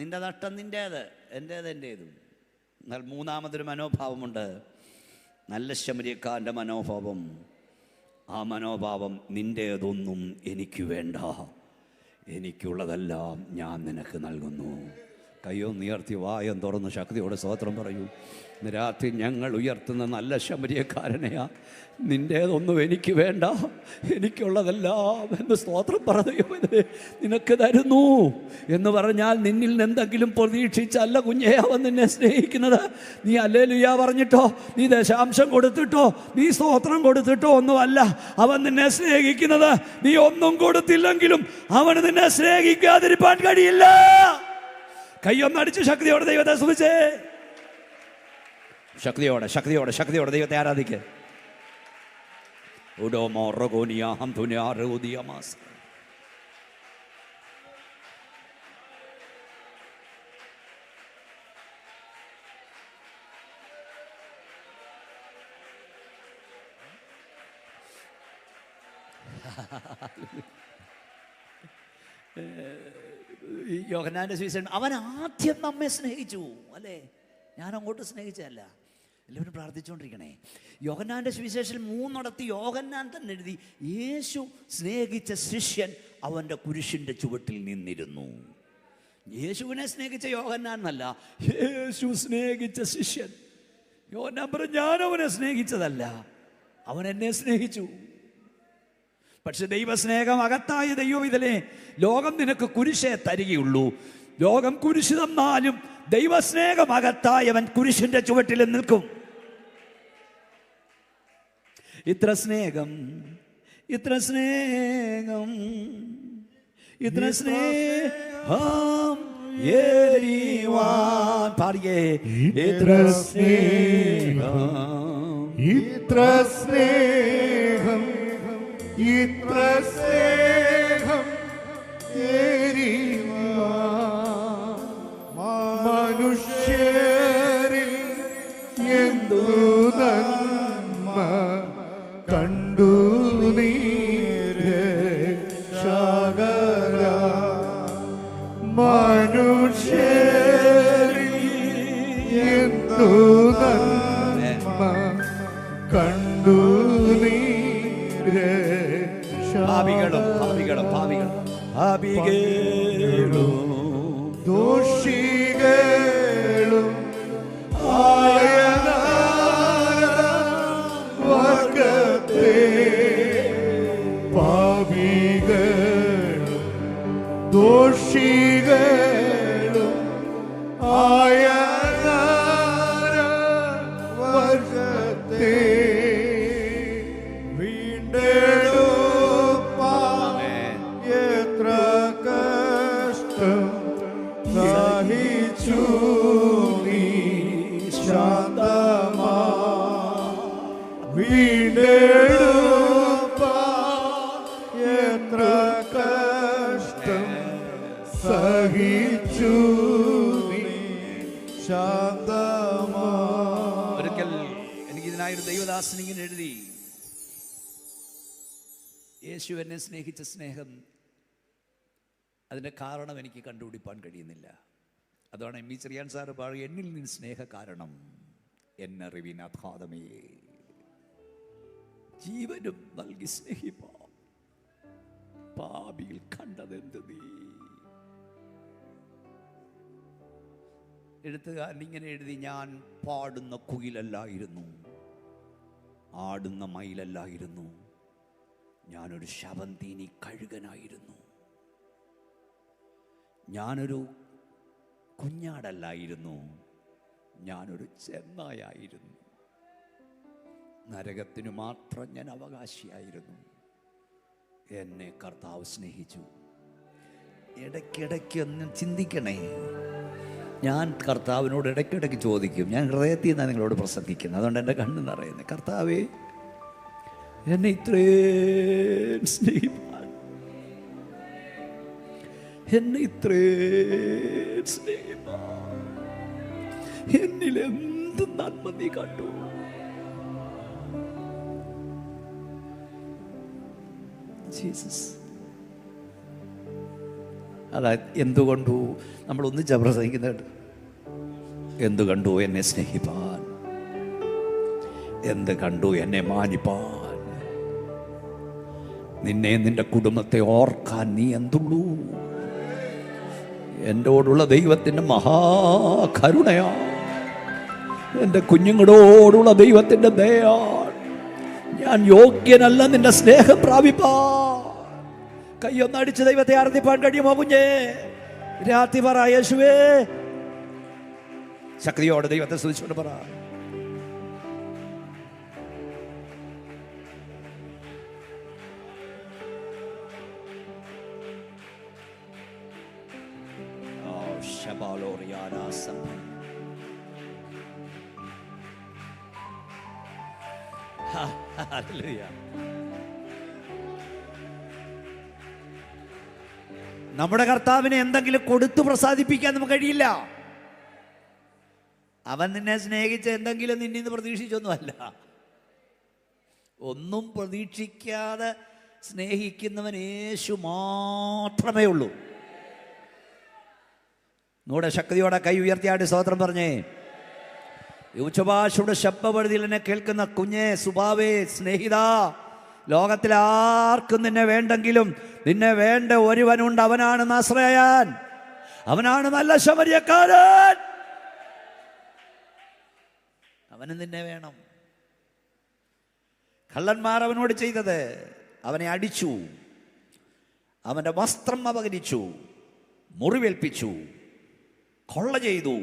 നിൻ്റെ നഷ്ടം നിൻ്റേത്, എൻ്റേത് എൻ്റേതും. എന്നാൽ മൂന്നാമതൊരു മനോഭാവമുണ്ട്, നല്ല ശമരിയക്കാരൻ്റെ മനോഭാവം. ആ മനോഭാവം, നിൻ്റേതൊന്നും എനിക്ക് വേണ്ട, എനിക്കുള്ളതെല്ലാം ഞാൻ നിനക്ക് നൽകുന്നു. കയ്യോ ഉയർത്തി വായം തുറന്ന് ശക്തിയോടെ സ്തോത്രം പറയൂ. ഇന്ന് രാത്രി ഞങ്ങൾ ഉയർത്തുന്ന നല്ല ശമരിയക്കാരനെയാ. നിൻ്റേതൊന്നും എനിക്ക് വേണ്ട, എനിക്കുള്ളതെല്ലാം എന്ന് സ്തോത്രം പറഞ്ഞു നിനക്ക് തരുന്നു എന്ന് പറഞ്ഞാൽ നിന്നിൽ നിന്ന് എന്തെങ്കിലും പ്രതീക്ഷിച്ചല്ല കുഞ്ഞേ അവൻ നിന്നെ സ്നേഹിക്കുന്നത്. നീ ഹല്ലേലൂയ പറഞ്ഞിട്ടോ, നീ ദശാംശം കൊടുത്തിട്ടോ, നീ സ്തോത്രം കൊടുത്തിട്ടോ ഒന്നുമല്ല അവൻ നിന്നെ സ്നേഹിക്കുന്നത്. നീ ഒന്നും കൊടുത്തില്ലെങ്കിലും അവന് നിന്നെ സ്നേഹിക്കാതിരിക്കാൻ കഴിയില്ല. കയ്യൊന്നടിച്ച് ശക്തിയോടെ ദൈവത്തെ സ്തുതിച്ചേ. ശക്തിയോടെ ശക്തിയോടെ ശക്തിയോടെ ദൈവത്തെ ആരാധിക്ക്. യോഹന്നാന്റെ സുവിശേഷം, അവൻ ആദ്യം നമ്മെ സ്നേഹിച്ചു അല്ലേ? ഞാൻ അങ്ങോട്ട് സ്നേഹിച്ചതല്ല. എല്ലാവരും പ്രാർത്ഥിച്ചുകൊണ്ടിരിക്കണേ. യോഹന്നാന്റെ സുവിശേഷം 3 യോഹന്നാൻ തന്നെ എഴുതി, യേശു സ്നേഹിച്ച ശിഷ്യൻ അവൻ്റെ കുരിശിൻ്റെ ചുവട്ടിൽ നിന്നിരുന്നു. യേശുവിനെ സ്നേഹിച്ച യോഹന്നാൻ എന്നല്ല, യേശു സ്നേഹിച്ച ശിഷ്യൻ. യോഹന്നാൻ പറഞ്ഞു, ഞാൻ അവനെ സ്നേഹിച്ചതല്ല, അവൻ എന്നെ സ്നേഹിച്ചു. പക്ഷെ ദൈവസ്നേഹം അകത്തായ ദൈവം ഇതിലെ ലോകം നിനക്ക് കുരിശേ തരികയുള്ളൂ. ലോകം കുരിശ് തന്നാലും ദൈവസ്നേഹം അകത്തായവൻ കുരിശിന്റെ ചുവട്ടിൽ നിൽക്കും. ഇത്ര സ്നേഹം, ഇത്ര സ്നേഹം, ഇത്ര സ്നേഹം പാടിയേ. ഇത്ര സ്നേഹം, ഇത്ര സ്നേഹം, ഇത്ര സ്നേഹം മനുഷ്യരിൽ എന്തു നന്മ കണ്ടു നീ രക്ഷകര. മനുഷ്യരിൽ എന്തു നന്മ കണ്ടു നീ പാപികളും പാപികളും പാപികളും പാപികളും ദോഷികളും ആയ വർഗത്തെ പാപികളും ദോഷികളും ആയ വർഗത്തെ ഒരിക്കൽ എനിക്കിതിനായൊരു ദൈവദാസൻ ഇങ്ങനെ എഴുതി, യേശു എന്നെ സ്നേഹിച്ച സ്നേഹം അതിൻ്റെ കാരണം എനിക്ക് കണ്ടുപിടിപ്പാൻ കഴിയുന്നില്ല. അതാണ് എം ഇ ചെറിയാൻ സാറ് പാടുക, എന്നിൽ നിന്ന് സ്നേഹ കാരണം എന്നറിവിനാഘാതമേ ജീവനും നൽകി സ്നേഹിപ്പാ. പാപിയിൽ കണ്ടതെന്ത് നീ. എഴുത്തുകാരൻ ഇങ്ങനെ എഴുതി, ഞാൻ പാടുന്ന കുയിലല്ലായിരുന്നു, ആടുന്ന മയിലല്ലായിരുന്നു, ഞാനൊരു ശവന്തീനി കഴുകനായിരുന്നു, ഞാനൊരു കുഞ്ഞാടല്ലായിരുന്നു, ഞാനൊരു ചെന്നായായിരുന്നു, നരകത്തിനു മാത്രം ഞാൻ അവകാശിയായിരുന്നു. എന്നെ കർത്താവ് സ്നേഹിച്ചു. ഇടയ്ക്കിടയ്ക്ക് ഒന്ന് ചിന്തിക്കണേ. ഞാൻ കർത്താവിനോട് ഇടയ്ക്കിടയ്ക്ക് ചോദിക്കും. ഞാൻ ഹൃദയത്തിൽ നിന്നാണ് നിങ്ങളോട് പ്രസംഗിക്കുന്നത്, അതുകൊണ്ട് എൻ്റെ കണ്ണ് നിറയുന്നത്. കർത്താവേ, എന്നെ ഇത്രയും സ്നേഹിപ്പാൻ, എന്നെ ഇത്രയും സ്നേഹിപ്പാൻ, എന്നിൽ എന്ത് നന്മ നീ കണ്ടു. ജീസസ്. അതാ എന്തുകൊണ്ടു നമ്മൾ ഒന്നിച്ചാ പ്രസംഗിക്കുന്നുണ്ട്. എന്തു കണ്ടു എന്നെ സ്നേഹിപ്പാൻ, എന്ത് കണ്ടു എന്നെ മാനിപ്പാൻ, നിന്നെ നിന്റെ കുടുംബത്തെ ഓർക്കാൻ നീ എന്തുള്ളൂ. എന്നോടുള്ള ദൈവത്തിൻ്റെ മഹാകരുണയാണ്, എൻ്റെ കുഞ്ഞുങ്ങളോടുള്ള ദൈവത്തിൻ്റെ ദയാണ്. ഞാൻ യോഗ്യനല്ല നിന്റെ സ്നേഹം പ്രാപിപ്പാൻ. കയ്യൊന്നടിച്ച് ദൈവത്തെ ആരാധിപ്പാൻ കഴിയുമോ കുഞ്ഞേ? രാത്രി പറ, യേശുവേ. ശക്തിയോടെ ദൈവത്തെ സ്തുതിച്ചുകൊണ്ട് പറ. നമ്മുടെ കർത്താവിനെ എന്തെങ്കിലും കൊടുത്തു പ്രസാദിപ്പിക്കാൻ നമുക്ക് കഴിയില്ല. അവൻ നിന്നെ സ്നേഹിച്ച് എന്തെങ്കിലും നിന്നിന്ന് പ്രതീക്ഷിച്ചൊന്നുമല്ല. ഒന്നും പ്രതീക്ഷിക്കാതെ സ്നേഹിക്കുന്നവൻ യേശു മാത്രമേ ഉള്ളൂ. നമ്മുടെ ശക്തിയോടെ കൈ ഉയർത്തിയാടി സ്തോത്രം പറഞ്ഞേ. ഉച്ചഭാഷയുടെ ശബ്ദപരിധിയിൽ എന്നെ കേൾക്കുന്ന കുഞ്ഞെ, സുബാവേ, സ്നേഹിത, ലോകത്തിൽ ആർക്കും നിന്നെ വേണ്ടെങ്കിലും നിന്നെ വേണ്ട ഒരുവനുണ്ട്. അവനാണ് നസ്രയൻ, അവനാണ് നല്ല ശമര്യക്കാരൻ. അവന് നിന്നെ വേണം. കള്ളന്മാർ അവനോട് ചെയ്തത്, അവനെ അടിച്ചു, അവൻ്റെ വസ്ത്രം അപഹരിച്ചു, മുറിവേൽപ്പിച്ചു, കൊള്ള ചെയ്തു,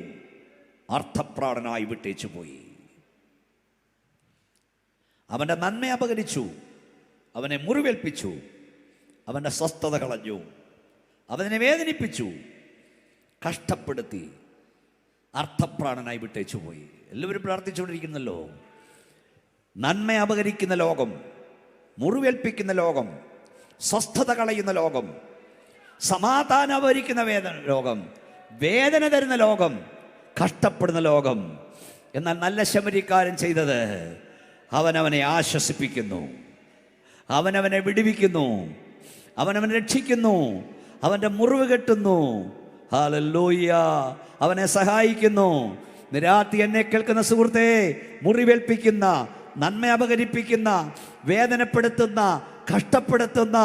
അർത്ഥപ്രാണനായി വിട്ടേച്ചു പോയി. അവൻ്റെ നന്മ അപഹരിച്ചു, അവനെ മുറിവേൽപ്പിച്ചു, അവൻ്റെ സ്വസ്ഥത കളഞ്ഞു, അവനെ വേദനിപ്പിച്ചു, കഷ്ടപ്പെടുത്തി, അർത്ഥപ്രാണനായി വിട്ടേച്ചു പോയി. എല്ലാവരും പ്രാർത്ഥിച്ചുകൊണ്ടിരിക്കുന്നല്ലോ. നന്മ അപഹരിക്കുന്ന ലോകം, മുറിവേൽപ്പിക്കുന്ന ലോകം, സ്വസ്ഥത കളയുന്ന ലോകം, സമാധാനം അപഹരിക്കുന്ന ലോകം, വേദന തരുന്ന ലോകം, കഷ്ടപ്പെടുന്ന ലോകം. എന്നാൽ നല്ല ശമരിക്കാരൻ ചെയ്തത്, അവനവനെ ആശ്വസിപ്പിക്കുന്നു, അവനവനെ വിടുവിക്കുന്നു, അവനവനെ രക്ഷിക്കുന്നു, അവൻ്റെ മുറിവ് കെട്ടുന്നു. ഹല്ലേലൂയ. അവനെ സഹായിക്കുന്നു. നിരാത്തി എന്നെ കേൾക്കുന്ന സുഹൃത്തെ, മുറിവേൽപ്പിക്കുന്ന, നന്മ അപഹരിപ്പിക്കുന്ന, വേദനപ്പെടുത്തുന്ന, കഷ്ടപ്പെടുത്തുന്ന,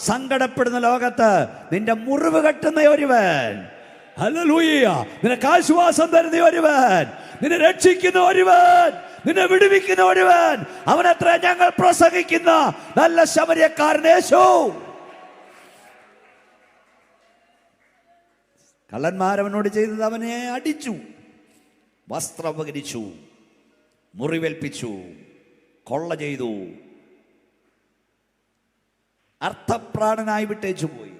സങ്കടപ്പെടുന്ന ലോകത്ത് നിന്റെ മുറിവ് കെട്ടുന്ന ഒരുവൻ, ഹല്ലേലൂയ, നിനക്ക് ആശ്വാസം തരുന്ന ഒരുവൻ, നിന്നെ രക്ഷിക്കുന്ന ഒരുവൻ, നിന്നെ വിടുവിക്കുന്ന ഒരുവൻ, അവനത്ര ഞങ്ങൾ പ്രസംഗിക്കുന്ന നല്ല ശമര്യക്കാരൻ യേശു. കള്ളന്മാരവനോട് ചെയ്തത്, അവനെ അടിച്ചു, വസ്ത്രം അപഹരിച്ചു, മുറിവേൽപ്പിച്ചു, കൊള്ള ചെയ്തു, അർത്ഥപ്രാണനായി വിട്ടേച്ചു പോയി.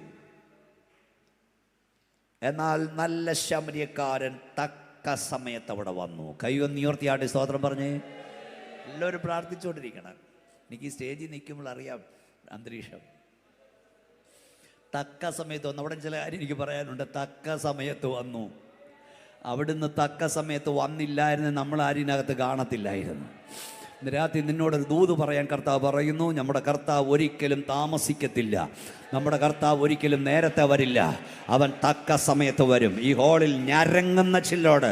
എന്നാൽ നല്ല ശമര്യക്കാരൻ തക്ക സമയത്ത് അവിടെ വന്നു. കൈയൊന്ന് ഉയർത്തിയാട്ടി സ്തോത്രം പറഞ്ഞേ. എല്ലാവരും പ്രാർത്ഥിച്ചുകൊണ്ടിരിക്കണം. എനിക്ക് ഈ സ്റ്റേജിൽ നിൽക്കുമ്പോൾ അറിയാം അന്തരീക്ഷം. തക്ക സമയത്ത് വന്നു. അവിടെ ചില കാര്യം എനിക്ക് പറയാനുണ്ട്. തക്ക സമയത്ത് വന്നു. അവിടുന്ന് തക്ക സമയത്ത് വന്നില്ലായിരുന്നു, നമ്മൾ ആരിനകത്ത് കാണത്തില്ലായിരുന്നു. രാത്രി നിന്നോടൊരു ദൂത് പറയാൻ കർത്താവ് പറയുന്നു. നമ്മുടെ കർത്താവ് ഒരിക്കലും താമസിക്കത്തില്ല. നമ്മുടെ കർത്താവ് ഒരിക്കലും നേരത്തെ വരില്ല. അവൻ തക്ക സമയത്ത് വരും. ഈ ഹോളിൽ ഞരങ്ങുന്ന ചില്ലോട്,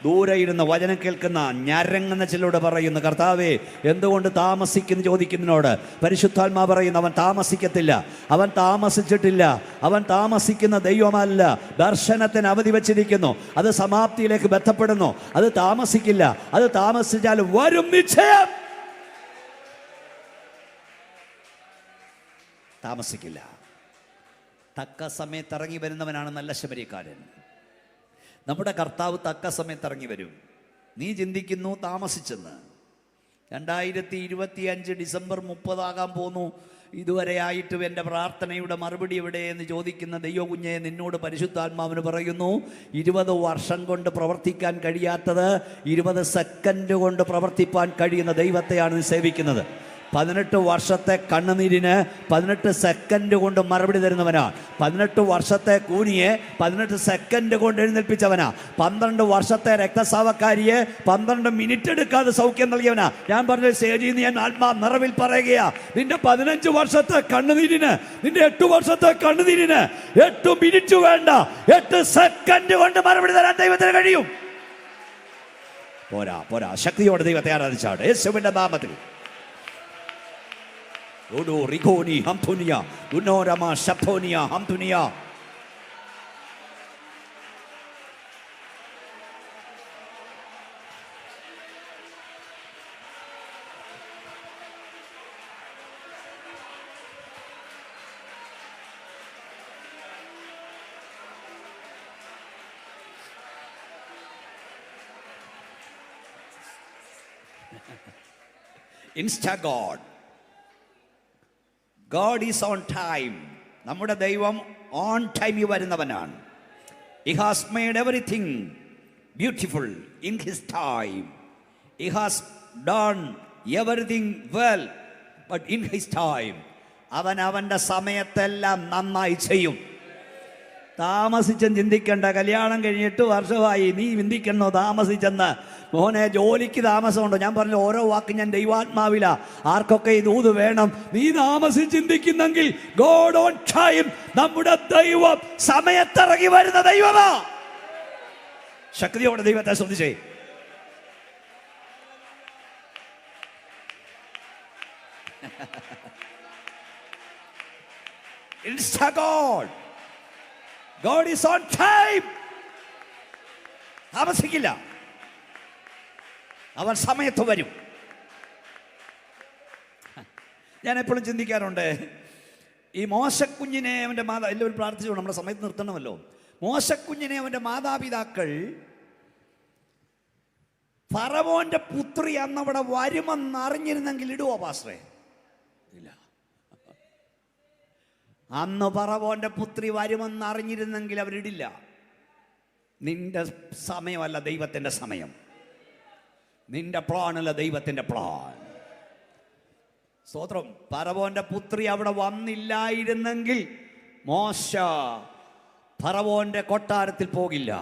ദൂരെ ഇരുന്ന് വചനം കേൾക്കുന്ന ഞരങ്ങുന്ന ചിലരോട് പറയുന്നു, കർത്താവേ എന്തുകൊണ്ട് താമസിക്കുന്നു ചോദിക്കുന്നതിനോട് പരിശുദ്ധാത്മാ പറയുന്നു, അവൻ താമസിക്കത്തില്ല, അവൻ താമസിച്ചിട്ടില്ല, അവൻ താമസിക്കുന്ന ദൈവമല്ല. ദർശനത്തിന് അവധി വച്ചിരിക്കുന്നു, അത് സമാപ്തിയിലേക്ക് ബന്ധപ്പെടുന്നു. അത് താമസിക്കില്ല, അത് താമസിച്ചാൽ വരും നിശ്ചയം. താമസിക്കില്ല. തക്ക സമയത്ത് ഇറങ്ങി വരുന്നവനാണ് നല്ല ശമരിക്കാരൻ. നമ്മുടെ കർത്താവ് തക്ക സമയത്ത് ഇറങ്ങി വരും. നീ ചിന്തിക്കുന്നു താമസിച്ചെന്ന്. 2025 ഡിസംബർ 30 പോന്നു, ഇതുവരെ ആയിട്ടും എൻ്റെ പ്രാർത്ഥനയുടെ മറുപടി എവിടെ എന്ന് ചോദിക്കുന്ന ദൈവകുഞ്ഞെ, നിന്നോട് പരിശുദ്ധാത്മാവിന് പറയുന്നു, 20 വർഷം കൊണ്ട് പ്രവർത്തിക്കാൻ കഴിയാത്തത് 20 സെക്കൻഡ് കൊണ്ട് പ്രവർത്തിപ്പാൻ കഴിയുന്ന ദൈവത്തെയാണ് നീ സേവിക്കുന്നത്. 18 വർഷത്തെ കണ്ണുനീരിന് 18 സെക്കൻഡ് കൊണ്ട് മറുപടി തരുന്നവനാ. 18 വർഷത്തെ കൂനിയെ 18 സെക്കൻഡ് കൊണ്ട് എഴുന്നേൽപ്പിച്ചവനാ. 12 വർഷത്തെ രക്തസ്രാവക്കാരിയെ 12 മിനിറ്റ് എടുക്കാതെ സൗഖ്യം നൽകിയവനാ. ഞാൻ പറഞ്ഞ സ്റ്റേജിൽ ഞാൻ ആത്മാ നിറവിൽ പറയുകയാ, നിന്റെ 15 വർഷത്തെ കണ്ണുനീരിന്, നിന്റെ 8 വർഷത്തെ കണ്ണുനീരിന് 8 മിനിറ്റ് വേണ്ട, 8 സെക്കൻഡ് കൊണ്ട് മറുപടി തരാൻ ദൈവത്തിന് കഴിയും. പോരാ പോരാ, ശക്തിയോടെ ദൈവത്തെ ആരാധിച്ചാണ് യേശുവിന്റെ നാമത്തിൽ. Odo rigoni hamtunia, unorama shaptonia hamtunia. Insta God. God is on time. നമ്മുടെ ദൈവം ഓൺ ടൈമിൽ വരുന്നവനാണ്. He has made everything beautiful in his time. He has done everything well, but in his time. അവൻ അവൻ്റെ സമയത്തെല്ലാം നന്നായി ചെയ്യും. താമസിച്ചും ചിന്തിക്കേണ്ട. കല്യാണം കഴിഞ്ഞിട്ട് വർഷമായി, നീ ചിന്തിക്കണോ താമസിച്ചെന്ന്? മോനെ, ജോലിക്ക് താമസമുണ്ടോ? ഞാൻ പറഞ്ഞു, ഓരോ വാക്ക് ഞാൻ ദൈവാത്മാവില. ആർക്കൊക്കെ ഈ ദൂത് വേണം? നീ താമസിച്ച് ചിന്തിക്കുന്നെങ്കിൽ ഗോഡ് ഓൺ ടൈം, നമ്മുടെ ദൈവം സമയത്തിറങ്ങി വരുന്ന ദൈവമാ. ശക്തിയോടെ ദൈവത്തെ ശ്രദ്ധിച്ചേ. Insta God. God is on time. താമസിക്കില്ല, അവൻ സമയത്ത് വരും. ഞാൻ എപ്പോഴും ചിന്തിക്കാറുണ്ട്, ഈ മോശക്കുഞ്ഞിനെ അവൻ്റെ എല്ലാവരും പ്രാർത്ഥിച്ചു, നമ്മുടെ സമയത്ത് നിർത്തണമല്ലോ. മോശക്കുഞ്ഞിനെ അവൻ്റെ മാതാപിതാക്കൾ ഫറവോന്റെ പുത്രി അന്നവിടെ വരുമെന്ന് അറിഞ്ഞിരുന്നെങ്കിൽ ഇടുവോ പാസ്റ്ററെ? ഇല്ല. അന്ന് ഫറവോന്റെ പുത്രി വരുമെന്ന് അറിഞ്ഞിരുന്നെങ്കിൽ അവരിടില്ല. നിന്റെ സമയമല്ല ദൈവത്തിൻ്റെ സമയം, നിന്റെ പ്ലാനല്ല ദൈവത്തിൻ്റെ പ്ലാൻ. സ്തോത്രം. ഫറവോന്റെ പുത്രി അവിടെ വന്നില്ലായിരുന്നെങ്കിൽ മോശ ഫറവോന്റെ കൊട്ടാരത്തിൽ പോകില്ല,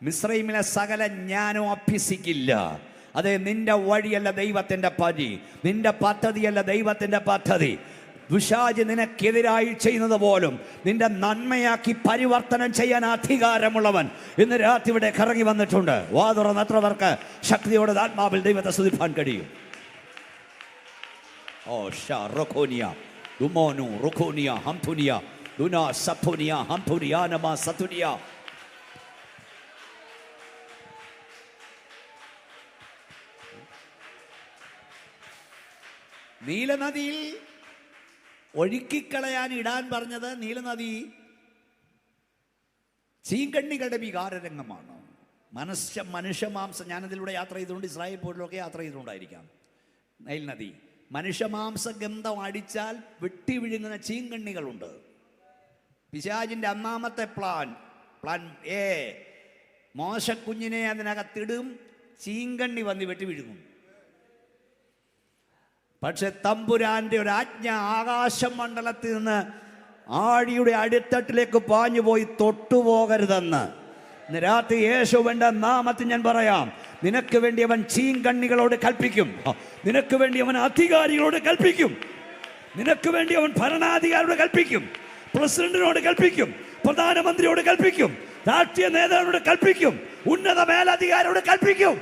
മിസ്രൈമിലെ സകല ജ്ഞാനവും അഭ്യസിക്കില്ല. അതെ, നിന്റെ വഴിയല്ല ദൈവത്തിൻ്റെ പരി, നിന്റെ പദ്ധതിയല്ല ദൈവത്തിൻ്റെ പദ്ധതി. ദുശാചി നിനക്കെതിരായി ചെയ്യുന്നത് പോലും നിന്റെ നന്മയാക്കി പരിവർത്തനം ചെയ്യാൻ അധികാരമുള്ളവൻ ഇന്ന് രാത്രി ഇവിടെ കറങ്ങി വന്നിട്ടുണ്ട്. വാതുറന്ന് എത്ര പേർക്ക് ശക്തിയോടെ ആത്മാവിൽ ദൈവത്തെ സ്തുതിപ്പാൻ കഴിയും? ഓ ഷാ റൊഖോനിയ ദുമോനു റൊഖോനിയ ഹംതുനിയ ദുനാ സഫുനിയ ഹംതുനിയ നമാ സതുനിയ. നീലനദിയിൽ ഒഴുക്കിക്കളയാൻ ഇടാൻ പറഞ്ഞത് നീലനദി ചീങ്കണ്ണികളുടെ വികാരരംഗമാണ്. മനുഷ്യമാംസം, ഞാനതിലൂടെ യാത്ര ചെയ്തുകൊണ്ട് ഇസ്രായേൽ പോലൊക്കെ യാത്ര ചെയ്തുകൊണ്ടായിരിക്കാം. നൈൽ നദി മനുഷ്യമാംസ ഗന്ധം അടിച്ചാൽ വെട്ടി വിഴുങ്ങുന്ന ചീങ്കണ്ണികളുണ്ട്. പിശാചിൻ്റെ ഒന്നാമത്തെ പ്ലാൻ എ, മോശക്കുഞ്ഞിനെ അതിനകത്തിടും, ചീങ്കണ്ണി വന്ന് വെട്ടി വിഴുങ്ങും. പക്ഷെ തമ്പുരാന്റെ ഒരു ആജ്ഞ ആകാശമണ്ഡലത്തിൽ നിന്ന് ആഴിയുടെ അടിത്തട്ടിലേക്ക് പാഞ്ഞുപോയി തൊട്ടുപോകരുതെന്ന്. ഇന്ന് രാത്രി യേശുവിന്റെ നാമത്തിൽ ഞാൻ പറയാം, നിനക്ക് വേണ്ടി അവൻ ചീങ്കണ്ണികളോട് കൽപ്പിക്കും, നിനക്ക് വേണ്ടി അവൻ അധികാരികളോട് കൽപ്പിക്കും, നിനക്ക് വേണ്ടി അവൻ ഭരണാധികാരിയോട് കൽപ്പിക്കും, പ്രസിഡന്റിനോട് കൽപ്പിക്കും, പ്രധാനമന്ത്രിയോട് കൽപ്പിക്കും, രാഷ്ട്രീയ നേതാവിനോട് കൽപ്പിക്കും, ഉന്നത മേലധികാരിയോട് കൽപ്പിക്കും.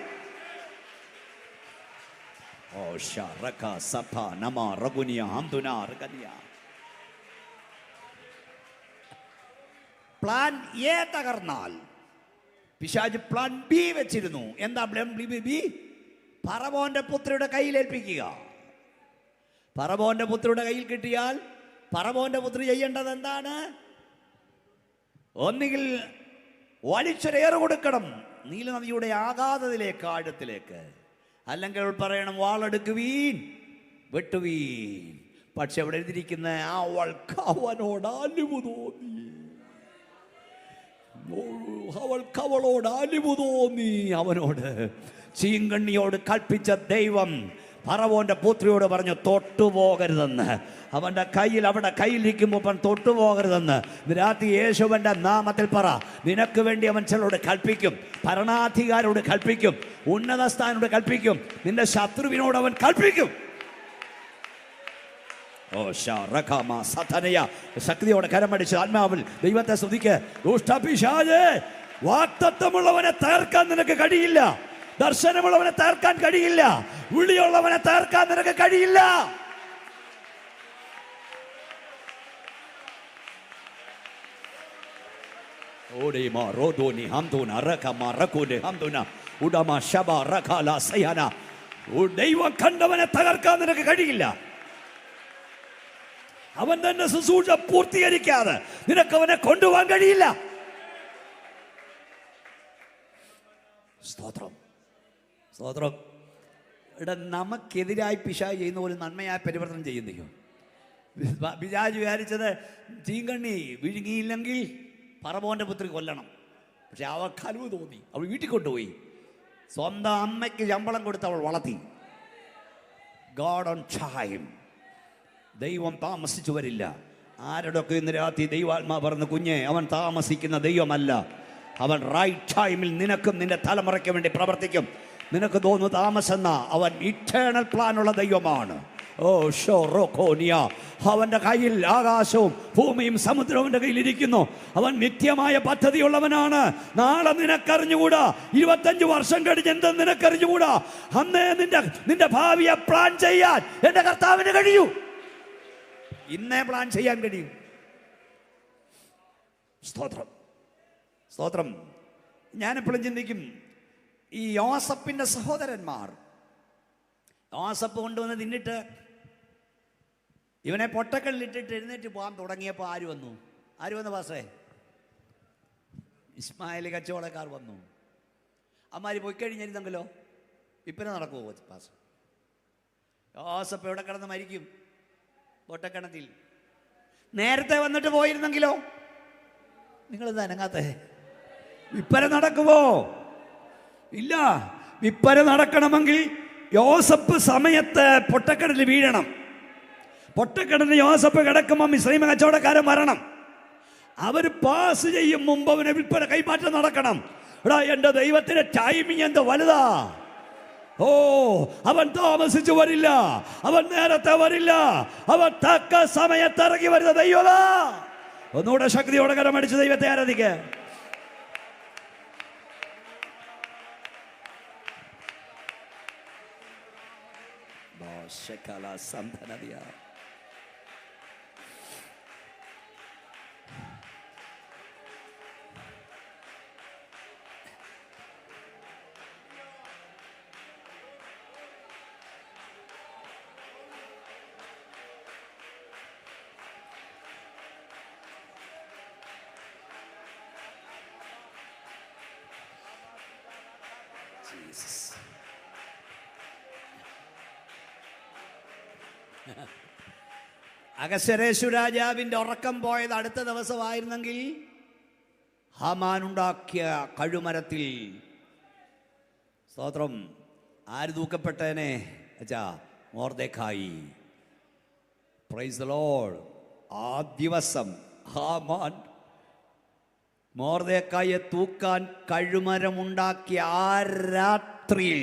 ഓ ഷറക സഫ നമ റഗുനിയ ഹംദുന റഗനിയ. പ്ലാൻ എ തകർന്നാൽ പിശാച് പ്ലാൻ ബി വെച്ചിരുന്നു. എന്താ പ്ലാൻ ബി? ഫറവോന്റെ പുത്രിയുടെ കയ്യിൽ ഏൽപ്പിക്കുക. ഫറവോന്റെ പുത്രിയുടെ കയ്യിൽ കിട്ടിയാൽ ഫറവോന്റെ പുത്രി ചെയ്യേണ്ടത് എന്താണ്? ഒന്നുകിൽ വലിച്ചൊരേറ് കൊടുക്കണം നീലനദിയുടെ ആഘാതത്തിലേക്ക്, ആഴത്തിലേക്ക്. അല്ലെങ്കിൽ പറയണം വാളെടുക്കുവീൻ, വെട്ടുവീൻ. പക്ഷെ അവിടെ എഴുതിയിരിക്കുന്ന അവൾക്ക് അവനോട് അലിവ് തോന്നി, അവൾക്ക് അവളോട് അലിവ് തോന്നി. അവനോട് ചീങ്കണ്ണിയോട് കൽപ്പിച്ച ദൈവം ഫറവോന്റെ പുത്രിയോട് പറഞ്ഞു തൊട്ടുപോകരുതെന്ന്. അവന്റെ കയ്യിൽ, അവിടെ കയ്യിലിരിക്കുമ്പോൾ അവൻ തൊട്ടുപോകരുതെന്ന്. രാത്രി യേശുവിന്റെ നാമത്തിൽ പറ. നിനക്ക് വേണ്ടി അവൻ ചിലരോട് കൽപ്പിക്കും, ഭരണാധികാരോട് കൽപ്പിക്കും, ഉന്നത സ്ഥാനോട് കൽപ്പിക്കും, നിന്റെ ശത്രുവിനോട് അവൻ കൽപ്പിക്കും. ഓ ഷറഖമ സതനയ. ശക്തിയോടെ കരമടിച്ച് ആത്മാവിൽ ദൈവത്തെ സ്തുതിക്ക്. ദുഷ്ടപിശാചേ, വാഗ്ദത്തമുള്ളവനെ തകർക്കാൻ നിനക്ക് കഴിയില്ല. ദർശനമുള്ളവനെ തകർക്കാൻ കഴിയില്ല. വിളിയുള്ളവനെ തകർക്കാൻ നിനക്ക് കഴിയില്ല. ദൈവം കണ്ടവനെ തകർക്കാൻ നിനക്ക് കഴിയില്ല. അവൻ തന്നെ ശുശ്രൂഷ പൂർത്തീകരിക്കാതെ നിനക്ക് അവനെ കൊണ്ടുപോകാൻ കഴിയില്ല. സ്തോത്രം, സ്തോത്രം. ഇവിടെ നമുക്കെതിരായി പിശാച് ചെയ്യുന്ന പോലെ നന്മയായി പരിവർത്തനം ചെയ്യുന്നു. പിശാച് വിചാരിച്ചത് ചീങ്കണ്ണി വിഴുങ്ങിയില്ലെങ്കിൽ ഫറവോന്റെ പുത്രി കൊല്ലണം. പക്ഷെ അവൾക്ക് അലിവ് തോന്നി, അവൾ വീട്ടിൽ കൊണ്ടുപോയി. സ്വന്തം അമ്മയ്ക്ക് ശമ്പളം കൊടുത്ത് അവൾ വളർത്തി. God on time. ദൈവം താമസിച്ചു വരില്ല. ആരുടെയൊക്കെ ഇന്ന് രാത്രി ദൈവാത്മാ പറഞ്ഞ കുഞ്ഞെ, അവൻ താമസിക്കുന്ന ദൈവമല്ല. അവൻ റൈറ്റ് ടൈമിൽ നിനക്കും നിന്റെ തലമുറയ്ക്ക് വേണ്ടി പ്രവർത്തിക്കും. നിനക്ക് തോന്നുന്നു താമസെന്ന, അവൻ ഇറ്റേണൽ പ്ലാനുള്ള ദൈവമാണ്. ഓ ഷോറോഖോനിയ. അവന്റെ കയ്യിൽ ആകാശവും ഭൂമിയും സമുദ്രവും അവന്റെ കയ്യിൽ ഇരിക്കുന്നു. അവൻ നിത്യമായ പദ്ധതിയുള്ളവനാണ്. നാളെ നിനക്കറിഞ്ഞുകൂടാ, 25 വർഷം കഴിഞ്ഞ് എന്തെന്ന് നിനക്കറിഞ്ഞുകൂടാ. അന്നേ നിന്റെ ഭാവിയെ പ്ലാൻ ചെയ്യാൻ എന്റെ കർത്താവിന് കഴിയൂ. ഇന്നേ പ്ലാൻ ചെയ്യാൻ കഴിയും. സ്തോത്രം, സ്തോത്രം. ഞാനെപ്പോഴും ചിന്തിക്കും, ഈ യോസപ്പിന്റെ സഹോദരന്മാർ യോസപ്പ് കൊണ്ടുവന്ന് തിന്നിട്ട് ഇവനെ പൊട്ടക്കല്ലിട്ടിട്ട് എഴുന്നേറ്റ് പോകാൻ തുടങ്ങിയപ്പോൾ ആര് വന്നു പാസേ? ഇസ്മായിൽ കച്ചവടക്കാർ വന്നു. അമ്മാര് പോയി കഴിഞ്ഞിരുന്നെങ്കിലോ വിൽപ്പന നടക്കുമോ പാസ്? യോസപ്പ് എവിടെ കിടന്ന് മരിക്കും? പൊട്ടക്കിണത്തിൽ. നേരത്തെ വന്നിട്ട് പോയിരുന്നെങ്കിലോ? നിങ്ങളിത് അനങ്ങാത്തേ. വിൽപ്പന നടക്കുമോ? ഇല്ല. വിൽപ്പന നടക്കണമെങ്കിൽ യോസപ്പ് സമയത്ത് പൊട്ടക്കിണറ്റിൽ വീഴണം. പൊട്ടക്കിണറ്റിൽ യോസപ്പ് കിടക്കുമ്പോൾ മിസ്രൈം കച്ചവടക്കാരൻ വരണം. അവർ പാസ് ചെയ്യും മുമ്പ് അവനെ വിൽപ്പന കൈമാറ്റം നടക്കണം. എടാ, എൻ്റെ ദൈവത്തിന്റെ ടൈമിങ് എന്ത് വലുതാ! ഓ, അവൻ താമസിച്ചു വരില്ല, അവൻ നേരത്തെ വരില്ല, അവൻ തക്ക സമയത്ത് ഇറങ്ങി വരുന്ന ദൈവമാ. ഒന്നുകൂടെ ശക്തിയോടെ കരമടിച്ച് ദൈവത്തെ ആരാധിക്കുക. അഹശ്വേരോശ് രാജാവിന്റെ ഉറക്കം പോയത് അടുത്ത ദിവസമായിരുന്നെങ്കിൽ ഹാമാൻ ഉണ്ടാക്കിയ കഴുമരത്തിൽ, സ്തോത്രം, ആര് തൂക്കപ്പെട്ടേനെ? അച്ഛാ, മൊർദെഖായി. Price the Lord. ആ ദിവസം ഹാമാൻ മൊർദെഖായിയെ തൂക്കാൻ കഴുമരമുണ്ടാക്കിയ ആ രാത്രിയിൽ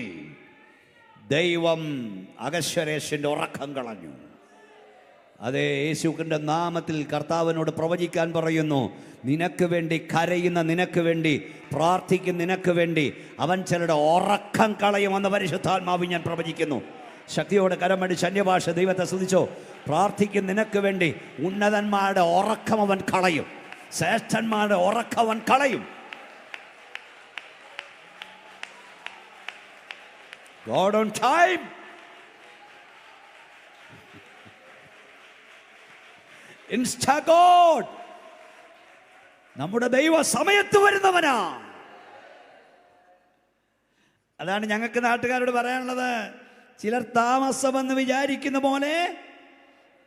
ദൈവം അഹശ്വേരോശിന്റെ ഉറക്കം കളഞ്ഞു. അതേ, യേശുവിൻ്റെ നാമത്തിൽ കർത്താവിനോട് പ്രവചിക്കാൻ പറയുന്നു. നിനക്ക് വേണ്ടി കരയുന്ന, നിനക്ക് വേണ്ടി പ്രാർത്ഥിക്കുന്ന, നിനക്ക് വേണ്ടി അവൻ ചിലരുടെ ഉറക്കം കളയുമെന്ന് പരിശുദ്ധാത്മാവ് ഞാൻ പ്രവചിക്കുന്നു. ശക്തിയോടെ കരമടിച്ച് അന്യഭാഷ ദൈവത്തെ സ്തുതിച്ചോ. പ്രാർത്ഥിക്കുന്ന നിനക്ക് വേണ്ടി ഉന്നതന്മാരുടെ ഉറക്കം അവൻ കളയും, ശ്രേഷ്ഠന്മാരുടെ ഉറക്കം അവൻ കളയും. God on time. Insta God. നമ്മുടെ ദൈവ സമയത്ത് വരുന്നവനാ. അതാണ് ഞങ്ങൾക്ക് നാട്ടുകാരോട് പറയാനുള്ളത്. ചിലർ താമസമെന്ന് വിചാരിക്കുന്ന പോലെ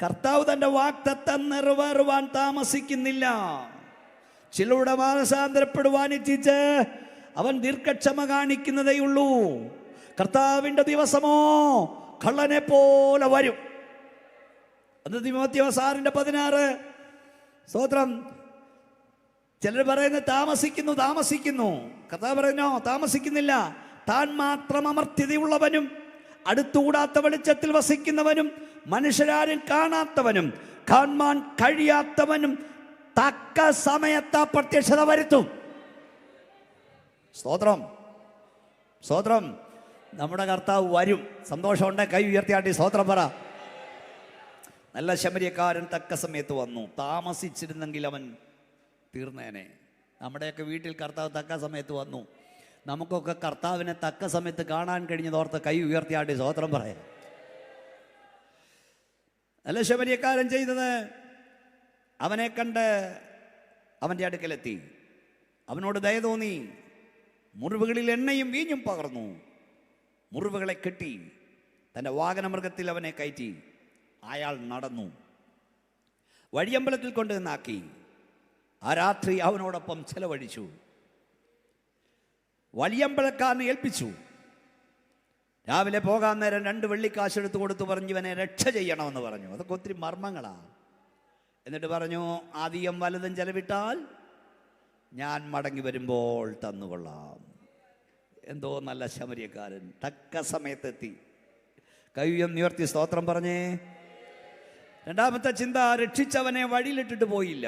കർത്താവ് തൻ്റെ വാഗ്ദത്തം നിറവേറുവാൻ താമസിക്കുന്നില്ല. ചിലരുടെ മാനസാന്തരപ്പെടുവാൻ ഇച്ഛിച്ച് അവൻ ദീർഘക്ഷമ കാണിക്കുന്നതേയുള്ളൂ. കർത്താവിൻ്റെ ദിവസമോ കള്ളനെ പോലെ വരും. അത് തിമോഥെയോസ് 6:16. സ്തോത്രം. ചിലർ പറയുന്നത് താമസിക്കുന്നു. കർത്താവ് പറയുന്നോ, താമസിക്കുന്നില്ല. താൻ മാത്രം അമർത്യതയുള്ളവനും അടുത്തുകൂടാത്ത വെളിച്ചത്തിൽ വസിക്കുന്നവനും മനുഷ്യരാരും കാണാത്തവനും കാണാൻ കഴിയാത്തവനും തക്ക സമയത്ത് പ്രത്യക്ഷത വരുത്തും. സ്തോത്രം, സ്തോത്രം. നമ്മുടെ കർത്താവ് വരും. സന്തോഷമുണ്ട്, കൈ ഉയർത്തിയാട്ടി സ്തോത്രം പറ. നല്ല ശമര്യക്കാരൻ തക്ക സമയത്ത് വന്നു. താമസിച്ചിരുന്നെങ്കിൽ അവൻ തീർന്നേനെ. നമ്മുടെയൊക്കെ വീട്ടിൽ കർത്താവ് തക്ക സമയത്ത് വന്നു. നമുക്കൊക്കെ കർത്താവിനെ തക്ക സമയത്ത് കാണാൻ കഴിഞ്ഞതോർത്ത് കൈ ഉയർത്തിയാട്ടി സ്തോത്രം പറയാം. നല്ല ശമര്യക്കാരൻ ചെയ്തത്, അവനെ കണ്ട് അവൻ്റെ അടുക്കലെത്തി, അവനോട് ദയ തോന്നി, മുറിവുകളിൽ എണ്ണയും വീഞ്ഞും പകർന്നു, മുറിവുകളെ കെട്ടി, തൻ്റെ വാഹനമൃഗത്തിൽ അവനെ കയറ്റി അയാൾ നടന്നു. വഴിയമ്പലത്തിൽ കൊണ്ടുവന്നാക്കി. ആ രാത്രി അവനോടൊപ്പം ചെലവഴിച്ചു. വലിയമ്പലക്കാരനെ ഏൽപ്പിച്ചു. രാവിലെ പോകാൻ നേരം 2 വെള്ളിക്കാശ് എടുത്തു കൊടുത്തു പറഞ്ഞു, ഇവനെ രക്ഷ ചെയ്യണമെന്ന് പറഞ്ഞു. അതൊക്കെ ഒത്തിരി മർമ്മങ്ങളാണ്. എന്നിട്ട് പറഞ്ഞു, ആദ്യം വലതും ചെലവിട്ടാൽ ഞാൻ മടങ്ങി വരുമ്പോൾ തന്നുകൊള്ളാം. എന്തോ നല്ല ശമര്യക്കാരൻ, തക്ക സമയത്തെത്തി. കൈയും നിവർത്തി സ്തോത്രം പറഞ്ഞേ. രണ്ടാമത്തെ ചിന്ത, രക്ഷിച്ചവനെ വഴിയിലിട്ടിട്ട് പോയില്ല.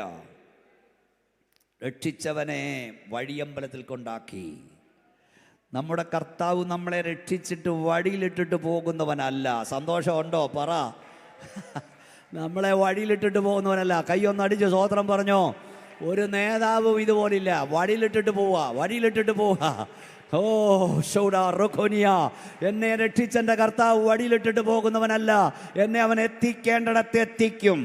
രക്ഷിച്ചവനെ വഴിയമ്പലത്തിൽ കൊണ്ടാക്കി. നമ്മുടെ കർത്താവ് നമ്മളെ രക്ഷിച്ചിട്ട് വഴിയിലിട്ടിട്ട് പോകുന്നവനല്ല. സന്തോഷമുണ്ടോ പറ. നമ്മളെ വഴിയിലിട്ടിട്ട് പോകുന്നവനല്ല. കൈയൊന്നടിച്ച് സ്തോത്രം പറഞ്ഞോ. ഒരു നേതാവും ഇതുപോലില്ല. വഴിയിലിട്ടിട്ട് പോവുക. ഓ ഷൗഡാ റൊഖോനിയ. എന്നെ രക്ഷിച്ചെൻ്റെ കർത്താവ് വഴിയിലിട്ടിട്ട് പോകുന്നവനല്ല. എന്നെ അവൻ എത്തിക്കേണ്ടിടത്ത് എത്തിക്കും.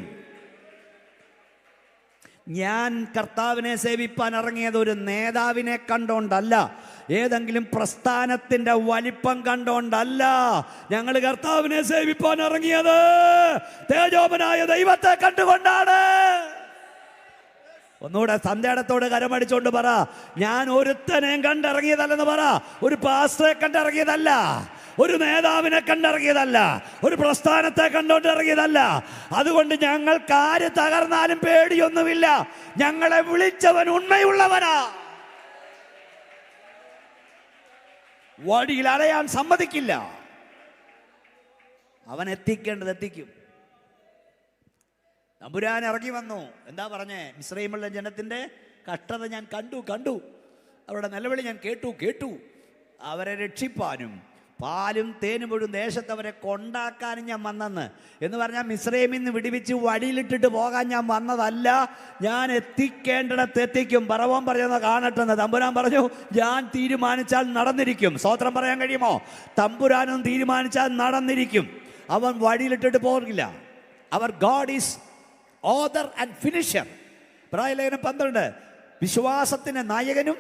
ഞാൻ കർത്താവിനെ സേവിപ്പാൻ ഇറങ്ങിയത് ഒരു നേതാവിനെ കണ്ടോണ്ടല്ല, ഏതെങ്കിലും പ്രസ്ഥാനത്തിൻ്റെ വലിപ്പം കണ്ടോണ്ടല്ല. ഞങ്ങൾ കർത്താവിനെ സേവിപ്പാൻ ഇറങ്ങിയത് തേജോമനായ ദൈവത്തെ കണ്ടുകൊണ്ടാണ്. ഒന്നുകൂടെ സന്ധ്യാടത്തോട് കരമടിച്ചോണ്ട് പറ, ഞാൻ ഒരുത്തനെയും കണ്ടിറങ്ങിയതല്ലെന്ന് പറ. ഒരു പാസ്റ്ററെ കണ്ടിറങ്ങിയതല്ല, ഒരു നേതാവിനെ കണ്ടിറങ്ങിയതല്ല, ഒരു പ്രസ്ഥാനത്തെ കണ്ടോണ്ട് ഇറങ്ങിയതല്ല. അതുകൊണ്ട് ഞങ്ങൾക്ക് ആര് തകർന്നാലും പേടിയൊന്നുമില്ല. ഞങ്ങളെ വിളിച്ചവൻ ഉണ്മയുള്ളവനാ. വഴിയിൽ അലയാൻ സമ്മതിക്കില്ല. അവൻ എത്തിക്കേണ്ടത് എത്തിക്കും. തമ്പുരാൻ ഇറങ്ങി വന്നു. എന്താ പറഞ്ഞേ? മിസ്രയീമിലുള്ള ജനത്തിൻ്റെ കഷ്ടത ഞാൻ കണ്ടു. അവരുടെ നിലവിളി ഞാൻ കേട്ടു. അവരെ രക്ഷിപ്പാനും പാലും തേനും ഒഴുകും ദേശത്ത് അവരെ കൊണ്ടാക്കാനും ഞാൻ വന്നെന്ന് എന്ന് പറഞ്ഞാൽ, മിസ്രയീമിൽ നിന്ന് വിടിവിച്ച് വഴിയിലിട്ടിട്ട് പോകാൻ ഞാൻ വന്നതല്ല. ഞാൻ എത്തിക്കേണ്ടിടത്ത് എത്തിക്കും. പറവോൻ പറയുന്നത് കാണട്ടെന്ന് തമ്പുരാൻ പറഞ്ഞു. ഞാൻ തീരുമാനിച്ചാൽ നടന്നിരിക്കും. സ്തോത്രം പറയാൻ കഴിയുമോ? തമ്പുരാനും തീരുമാനിച്ചാൽ നടന്നിരിക്കും. അവൻ വഴിയിലിട്ടിട്ട് പോകില്ല. അവർ God is author and finisher. ഇബ്രായലേഖനം 12 വിശ്വാസത്തിന് നായകനും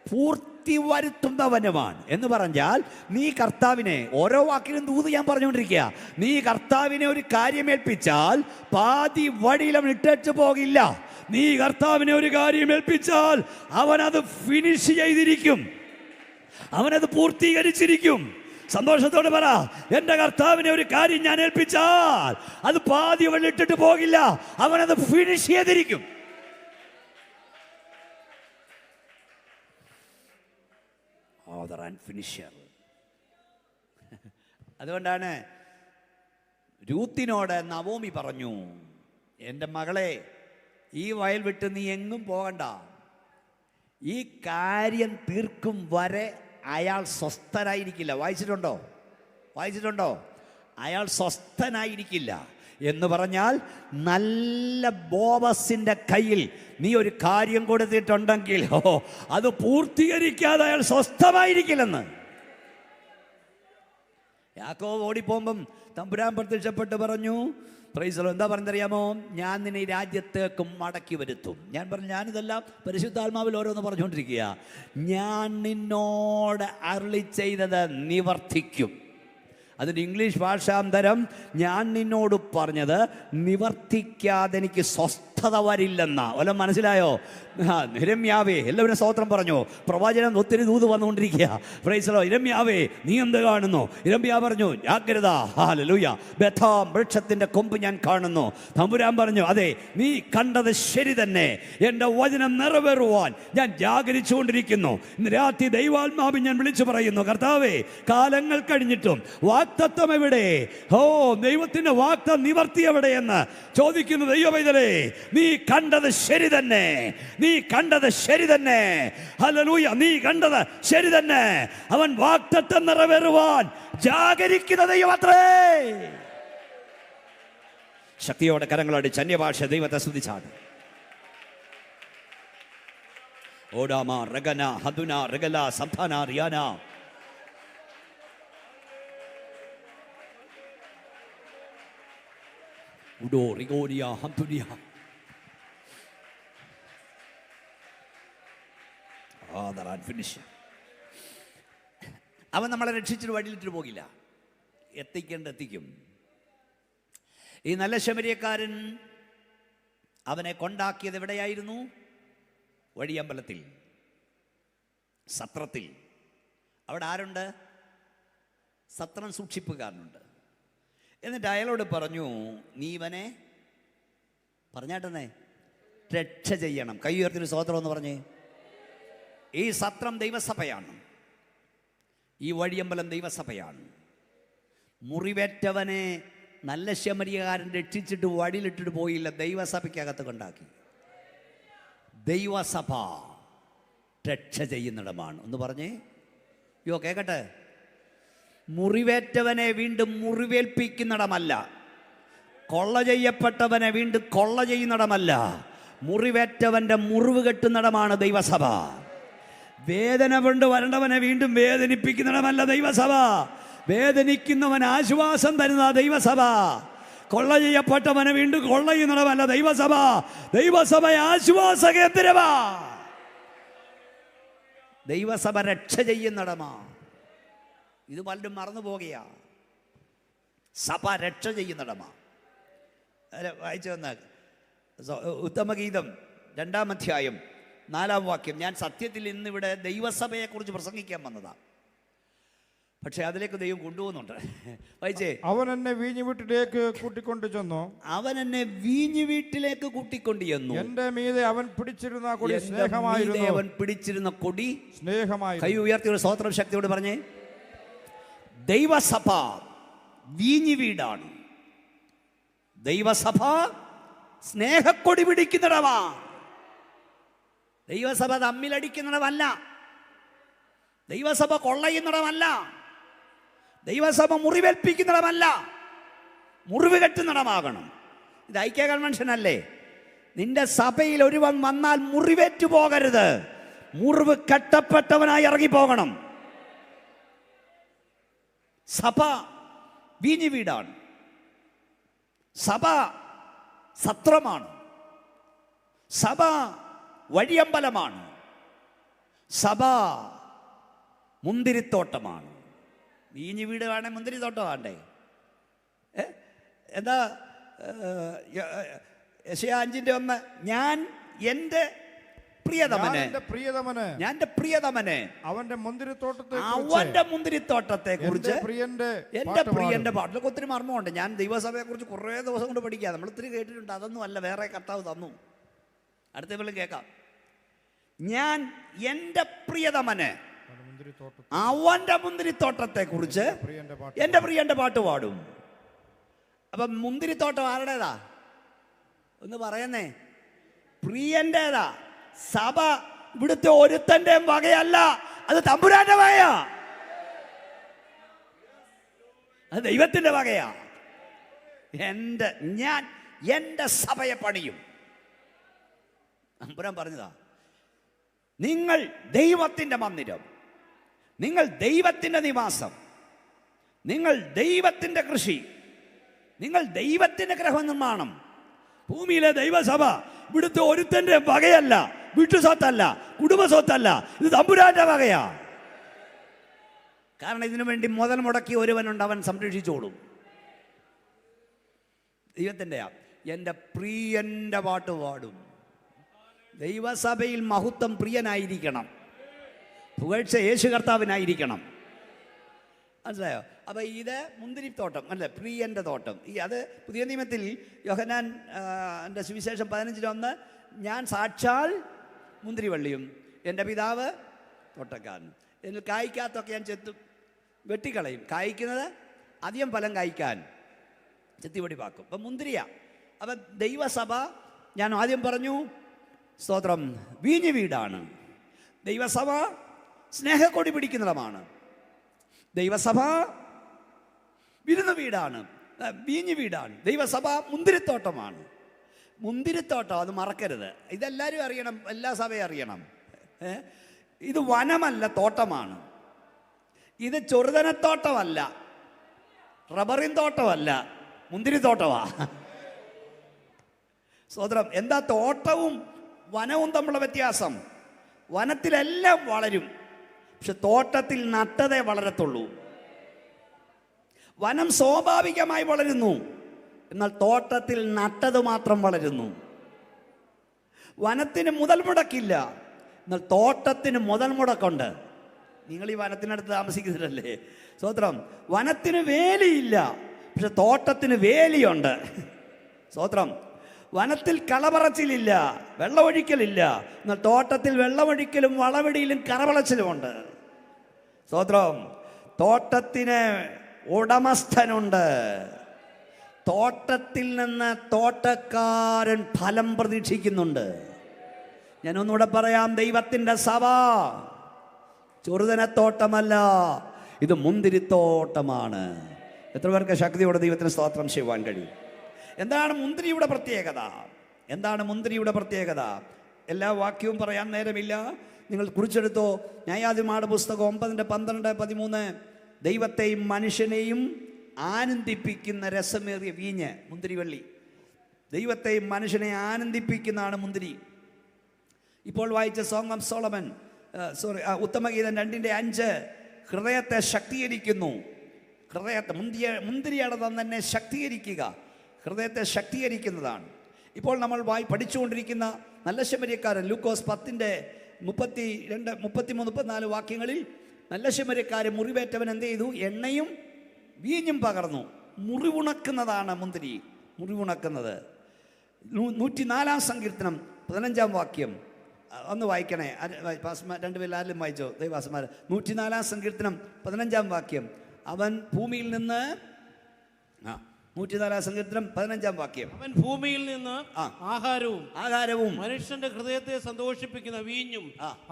പൂർത്തി വരുത്തുന്നവനുമാണ് എന്ന് പറഞ്ഞാൽ, നീ കർത്താവിനെ, ഓരോ വാക്കിലും ദൂത് ഞാൻ പറഞ്ഞുകൊണ്ടിരിക്കുക, നീ കർത്താവിനെ ഒരു കാര്യം ഏൽപ്പിച്ചാൽ പാതി വഴിയിൽ അവൻ ഇട്ടേച്ചു പോകില്ല. നീ കർത്താവിനെ ഒരു കാര്യം ഏൽപ്പിച്ചാൽ അവനത് ഫിനിഷ് ചെയ്തിരിക്കും, അവനത് പൂർത്തീകരിച്ചിരിക്കും. സന്തോഷത്തോടെ പറ, എൻ്റെ കർത്താവിനെ ഒരു കാര്യം ഞാൻ ഏൽപ്പിച്ചാൽ അത് പാതി വഴി ഇട്ടിട്ട് പോകില്ല, അവനത് ഫിനിഷ് ചെയ്തിരിക്കും. Author and finisher. അതുകൊണ്ടാണ് രൂത്തിനോട് നവോമി പറഞ്ഞു, എൻ്റെ മകളെ, ഈ വയൽ വിട്ട് നീ എങ്ങും പോകണ്ട. ഈ കാര്യം തീർക്കും വരെ അയാൾ സ്വസ്ഥനായിരിക്കില്ല. വായിച്ചിട്ടുണ്ടോ? അയാൾ സ്വസ്ഥനായിരിക്കില്ല എന്ന് പറഞ്ഞാൽ, നല്ല ബോവസിൻ്റെ കയ്യിൽ നീ ഒരു കാര്യം കൊടുത്തിട്ടുണ്ടെങ്കിൽ അത് പൂർത്തീകരിക്കാതെ അയാൾ സ്വസ്ഥമായിരിക്കില്ലെന്ന്. യാക്കോബ് ഓടിപ്പോകുമ്പം തമ്പുരാൻ പ്രത്യക്ഷപ്പെട്ട് പറഞ്ഞു, പ്രൈസ് ദി ലോർഡ്, എന്താ പറഞ്ഞറിയാമോ? ഞാൻ നിന്നെ ഈ രാജ്യത്തേക്ക് മടക്കി വരുത്തും. ഞാൻ പറഞ്ഞു, ഞാനിതെല്ലാം പരിശുദ്ധാത്മാവിൽ ഓരോന്ന് പറഞ്ഞുകൊണ്ടിരിക്കുക. ഞാൻ നിന്നോട് അരുളി ചെയ്തത് നിവർത്തിക്കും. അതിൻ്റെ ഇംഗ്ലീഷ് ഭാഷാന്തരം, ഞാൻ നിന്നോട് പറഞ്ഞത് നിവർത്തിക്കാതെ എനിക്ക് സ്വസ്ഥത വരില്ലെന്നാ. വല്ലതും മനസ്സിലായോ? യിരെമ്യാവേ, എല്ലാവരും സ്തോത്രം പറഞ്ഞു. പ്രവാചകൻ ഒത്തിരി ദൂത് വന്നുകൊണ്ടിരിക്കുക. Praise the lord. യിരെമ്യാവേ, നീ എന്ത് കാണുന്നു? യിരെമ്യാവ് പറഞ്ഞു, ജാഗ്രത, ഹല്ലേലൂയ, ബേഥാം വൃക്ഷത്തിൻ്റെ കൊമ്പ് ഞാൻ കാണുന്നു. തമ്പുരാൻ പറഞ്ഞു, അതെ, നീ കണ്ടത് ശരി തന്നെ. എൻ്റെ വചനം നിറവേറുവാൻ ഞാൻ ജാഗരിച്ചുകൊണ്ടിരിക്കുന്നു. ഇന്ന് രാത്രി ദൈവാത്മാവിൽ ഞാൻ വിളിച്ചു പറയുന്നു, കർത്താവേ, കാലങ്ങൾ കഴിഞ്ഞിട്ടും വാഗ്ദത്തം എവിടെ? ദൈവത്തിൻ്റെ വാഗ്ദത്തം നിവർത്തി എവിടെയെന്ന് ചോദിക്കുന്നു ദൈവമൈതലേ. നീ കണ്ടത് ശരി തന്നെ. ഹല്ലേലൂയ, നീ കണ്ടത് ശരി തന്നെ. അവൻ വാഗ്ദത്തം നിറവേറുവാൻ ജാഗരിക്കുന്ന ദൈവമത്രേ. ശക്തിയോടെ കരങ്ങളടിച്ച് അന്യഭാഷ ദൈവത്തെ സ്തുതിച്ചാണ്. ഓടാമ റഗന ഹദുന റഗല സന്താന റിയാന. ഉഡോ റിഗോരിയ ഹംതുനിയ. അവൻ നമ്മളെ രക്ഷിച്ചിട്ട് വഴിയിലിട്ട് പോകില്ല, എത്തിക്കും. ഈ നല്ല ശമരിയക്കാരൻ അവനെ കൊണ്ടാക്കിയത് എവിടെയായിരുന്നു? വഴിയമ്പലത്തിൽ, സത്രത്തിൽ. അവിടെ ആരുണ്ട്? സത്രം സൂക്ഷിപ്പുകാരനുണ്ട്. എന്നിട്ട് അയാളോട് പറഞ്ഞു, നീ ഇവനെ പറഞ്ഞാട്ടെന്നേ രക്ഷ ചെയ്യണം. കൈ ഉയർത്തിയൊരു സ്തോത്രം എന്ന് പറഞ്ഞേ. ഈ സത്രം ദൈവസഭയാണ്, ഈ വഴിയമ്പലം ദൈവസഭയാണ്. മുറിവേറ്റവനെ നല്ല ശമരിയക്കാരൻ രക്ഷിച്ചിട്ട് വഴിയിലിട്ടിട്ട് പോയില്ല, ദൈവസഭയ്ക്കകത്ത് കൊണ്ടാക്കി. ദൈവസഭ രക്ഷ ചെയ്യുന്നിടമാണ്. ഒന്ന് പറഞ്ഞേ, കേക്കട്ടെ. മുറിവേറ്റവനെ വീണ്ടും മുറിവേൽപ്പിക്കുന്നിടമല്ല, കൊള്ള ചെയ്യപ്പെട്ടവനെ വീണ്ടും കൊള്ള ചെയ്യുന്നിടമല്ല, മുറിവേറ്റവൻ്റെ മുറിവ് കെട്ടുന്നിടമാണ് ദൈവസഭ. വേദന കൊണ്ട് വരേണ്ടവനെ വീണ്ടും വേദനിപ്പിക്കുന്നിടമല്ല ദൈവസഭ. വേദനിക്കുന്നവൻ ആശ്വാസം തരുന്ന ദൈവസഭ. കൊള്ള ചെയ്യപ്പെട്ടവനെ വീണ്ടും കൊള്ള ചെയ്യുന്നിടമല്ല ദൈവസഭ. ദൈവസഭ ആശ്വാസ കേന്ദ്രമാ. ദൈവസഭ രക്ഷ ചെയ്യുന്നിടമാ. ഇത് പലരും മറന്നു പോകുകയാ. സഭ രക്ഷ ചെയ്യുന്നിടമാ. വായിച്ചു വന്ന ഉത്തമഗീതം 2-ാം അധ്യായം 4-ാം വാക്യം. ഞാൻ സത്യത്തിൽ ഇന്നിവിടെ ദൈവസഭയെക്കുറിച്ച് പ്രസംഗിക്കാൻ വന്നതാണ്, പക്ഷെ അതിലേക്ക് ദൈവം കൊണ്ടുപോകുന്നുണ്ട്. വായിച്ചേ. അവൻ എന്നെ വീഞ്ഞു വീട്ടിലേക്ക് കൂട്ടിക്കൊണ്ടു ചെന്നു. എന്റെ മീതെ അവൻ പിടിച്ചിരുന്ന കൊടി സ്നേഹമായി. കൈ ഉയർത്തി ഒരു സ്തോത്രം ശക്തിയോട് പറഞ്ഞേ. ദൈവസഭ വീഞ്ഞു വീടാണ്. ദൈവസഭ സ്നേഹക്കൊടി പിടിക്കുന്നിടമാ. ദൈവസഭ തമ്മിലടിക്കുന്നിടമല്ല. ദൈവസഭ കൊള്ളയുന്നിടമല്ല. ദൈവസഭ മുറിവേൽപ്പിക്കുന്നിടമല്ല, മുറിവ് കെട്ടുന്നിടമാകണം. ഇത് ഐക്യ കൺവെൻഷൻ അല്ലേ? നിന്റെ സഭയിൽ ഒരുവൻ വന്നാൽ മുറിവേറ്റു പോകരുത്, മുറിവ് കെട്ടപ്പെട്ടവനായി ഇറങ്ങിപ്പോകണം. സഭ വീഞ്ഞു വീടാണ്. സഭ സത്രമാണ്. സഭ വഴിയമ്പലമാണ്. സഭ മുന്തിരിത്തോട്ടമാണ്. വീഞ്ഞു വീട് വേണേ മുന്തിരിത്തോട്ടം വേണ്ടേ? എന്താ യെശയ്യാ 5:1, ഞാൻ എൻ്റെ പ്രിയതമനെ അവന്റെ മുന്തിരിത്തോട്ടത്തെ കുറിച്ച് എൻ്റെ പ്രിയന്റെ പാട്ടിലൊക്കെ ഒത്തിരി മർമ്മമുണ്ട്. ഞാൻ ദൈവസഭയെ കുറിച്ച് കുറേ ദിവസം കൊണ്ട് പഠിക്കുക. നമ്മൾ ഒത്തിരി കേട്ടിട്ടുണ്ട്. അതൊന്നും അല്ല, വേറെ കർത്താവ് തന്നു. അടുത്ത പോലെ കേൾക്കാം. ഞാൻ എൻ്റെ പ്രിയതമനെ അവന്റെ മുന്തിരിത്തോട്ടത്തെ കുറിച്ച് എൻ്റെ പ്രിയന്റെ പാട്ട് പാടും. അപ്പം മുന്തിരിത്തോട്ടം ആരുടേതാ? ഒന്ന് പറയുന്നേ. പ്രിയൻ്റേതാ. സഭ ഇവിടുത്തെ ഒരുത്തൻ്റെയും വകയല്ല, അത് തമ്പുരാന്റെ വകയാ, അത് ദൈവത്തിൻ്റെ വകയാ. ഞാൻ എൻ്റെ സഭയെ പണിയും. തമ്പുരാൻ പറഞ്ഞതാ, നിങ്ങൾ ദൈവത്തിൻ്റെ മന്ദിരം, നിങ്ങൾ ദൈവത്തിൻ്റെ നിവാസം, നിങ്ങൾ ദൈവത്തിൻ്റെ കൃഷി, നിങ്ങൾ ദൈവത്തിൻ്റെ ഗൃഹനിർമ്മാണം. ഭൂമിയിലെ ദൈവസഭ ഇവിടുത്തെ ഒരുത്തൻ്റെ വകയല്ല, വീട്ടുസ്വത്തല്ല, കുടുംബസ്വത്തല്ല, ഇത് തമ്പുരാന്റെ വകയാ. കാരണം ഇതിനു വേണ്ടി മുതൽ മുടക്കി ഒരുവനുണ്ട്, അവൻ സംരക്ഷിച്ചോളും. ദൈവത്തിൻ്റെയാ. എൻ്റെ പ്രിയൻ്റെ പാട്ട് പാടും. ദൈവസഭയിൽ മഹത്വം പ്രിയനായിരിക്കണം, പുകഴ്ച യേശു കർത്താവിനായിരിക്കണം. മനസ്സിലായോ? അപ്പം ഇത് മുന്തിരിത്തോട്ടം അല്ലേ, പ്രിയൻ്റെ തോട്ടം. അത് പുതിയ നിയമത്തിൽ യോഹന്നാൻ എൻ്റെ സുവിശേഷം 15:1, ഞാൻ സാക്ഷാൽ മുന്തിരിവള്ളിയും എൻ്റെ പിതാവ് തോട്ടക്കാരനും, എന്നിൽ കായ്ക്കാത്തൊക്കെ ഞാൻ വെട്ടിക്കളയും, കായ്ക്കുന്നത് അധികം ഫലം കായ്ക്കാൻ ചെത്തിവെടിപ്പാക്കും. അപ്പം മുന്തിരിയ. അപ്പം ദൈവസഭ, ഞാൻ ആദ്യം പറഞ്ഞു, സ്തോത്രം, വീഞ്ഞു വീടാണ്. ദൈവസഭ സ്നേഹക്കൊടി പിടിക്കുന്നിടമാണ്. ദൈവസഭ വിരുന്ന് വീടാണ്, വീഞ്ഞു വീടാണ്. ദൈവസഭ മുന്തിരിത്തോട്ടമാണ്. മുന്തിരിത്തോട്ടം, അത് മറക്കരുത്. ഇതെല്ലാവരും അറിയണം, എല്ലാ സഭയും അറിയണം. ഇത് വനമല്ല, തോട്ടമാണ്. ഇത് ചെറുതനത്തോട്ടമല്ല, റബ്ബറിൻ തോട്ടമല്ല, മുന്തിരിത്തോട്ടമാ. സ്തോത്രം. എന്താ തോട്ടവും വനവും തമ്മിലുള്ള വ്യത്യാസം? വനത്തിലെല്ലാം വളരും, പക്ഷെ തോട്ടത്തിൽ നട്ടതേ വളരത്തുള്ളൂ. വനം സ്വാഭാവികമായി വളരുന്നു, എന്നാൽ തോട്ടത്തിൽ നട്ടത് മാത്രം വളരുന്നു. വനത്തിന് മുതൽ മുടക്കില്ല, എന്നാൽ തോട്ടത്തിന് മുതൽ മുടക്കുണ്ട്. നിങ്ങൾ ഈ വനത്തിനടുത്ത് താമസിക്കുന്നില്ലല്ലേ? സ്തോത്രം. വനത്തിന് വേലിയില്ല, പക്ഷെ തോട്ടത്തിന് വേലിയുണ്ട്. സ്തോത്രം. വനത്തിൽ കളപറച്ചിലില്ല, വെള്ളമൊഴിക്കലില്ല, എന്നാൽ തോട്ടത്തിൽ വെള്ളമൊഴിക്കലും വളവിടിയിലും കറവളച്ചിലുമുണ്ട്. സ്തോത്രം. തോട്ടത്തിന് ഉടമസ്ഥനുണ്ട്. തോട്ടത്തിൽ നിന്ന് തോട്ടക്കാരൻ ഫലം പ്രതീക്ഷിക്കുന്നുണ്ട്. ഞാനൊന്നുകൂടെ പറയാം, ദൈവത്തിൻ്റെ സഭ ചെറുതനത്തോട്ടമല്ല, ഇത് മുന്തിരിത്തോട്ടമാണ്. എത്ര പേർക്ക് ശക്തിയോടെ ദൈവത്തിന് സ്തോത്രം ചെയ്യുവാൻ കഴിയും? എന്താണ് മുന്തിരിയുടെ പ്രത്യേകത? എന്താണ് മുന്തിരിയുടെ പ്രത്യേകത? എല്ലാ വാക്യവും പറയാൻ നേരമില്ല, നിങ്ങൾ കുറിച്ചെടുത്തോ. ന്യായാധിപന്മാരുടെ പുസ്തകം 9:12-13. ദൈവത്തെയും മനുഷ്യനെയും ആനന്ദിപ്പിക്കുന്ന രസമേറിയ വീഞ്ഞ് മുന്തിരിവള്ളി. ദൈവത്തെയും മനുഷ്യനെ ആനന്ദിപ്പിക്കുന്നതാണ് മുന്തിരി. ഇപ്പോൾ വായിച്ച സോങ് ഓഫ് സോളമൻ, ഉത്തമഗീതം 2:5 ഹൃദയത്തെ ശക്തീകരിക്കുന്നു. ഹൃദയത്തെ മുന്തിരിയുടെ തന്നെ ശക്തീകരിക്കുക, ഹൃദയത്തെ ശക്തീകരിക്കുന്നതാണ്. ഇപ്പോൾ നമ്മൾ പഠിച്ചുകൊണ്ടിരിക്കുന്ന നല്ല ശമര്യക്കാരൻ ലൂക്കോസ് 10:32-33-34 വാക്യങ്ങളിൽ നല്ല ശമര്യക്കാരൻ മുറിവേറ്റവൻ എന്ത് ചെയ്തു? എണ്ണയും വീഞ്ഞും പകർന്നു. മുറിവുണക്കുന്നതാണ് മുന്തിരി, മുറിവുണക്കുന്നത്. 104 സങ്കീർത്തനം 15 വാക്യം ഒന്ന് വായിക്കണേ. 2 പേരിൽ ആരിലും വായിച്ചോ ദൈവാസന്മാർ? 104 സങ്കീർത്തനം 15 വാക്യം. അവൻ ഭൂമിയിൽ നിന്ന് 104 സങ്കീർത്തനം 15 വാക്യം. അവൻ ഭൂമിയിൽ നിന്ന് ആഹാരവും മനുഷ്യന്റെ ഹൃദയത്തെ സന്തോഷിപ്പിക്കുന്ന വീഞ്ഞും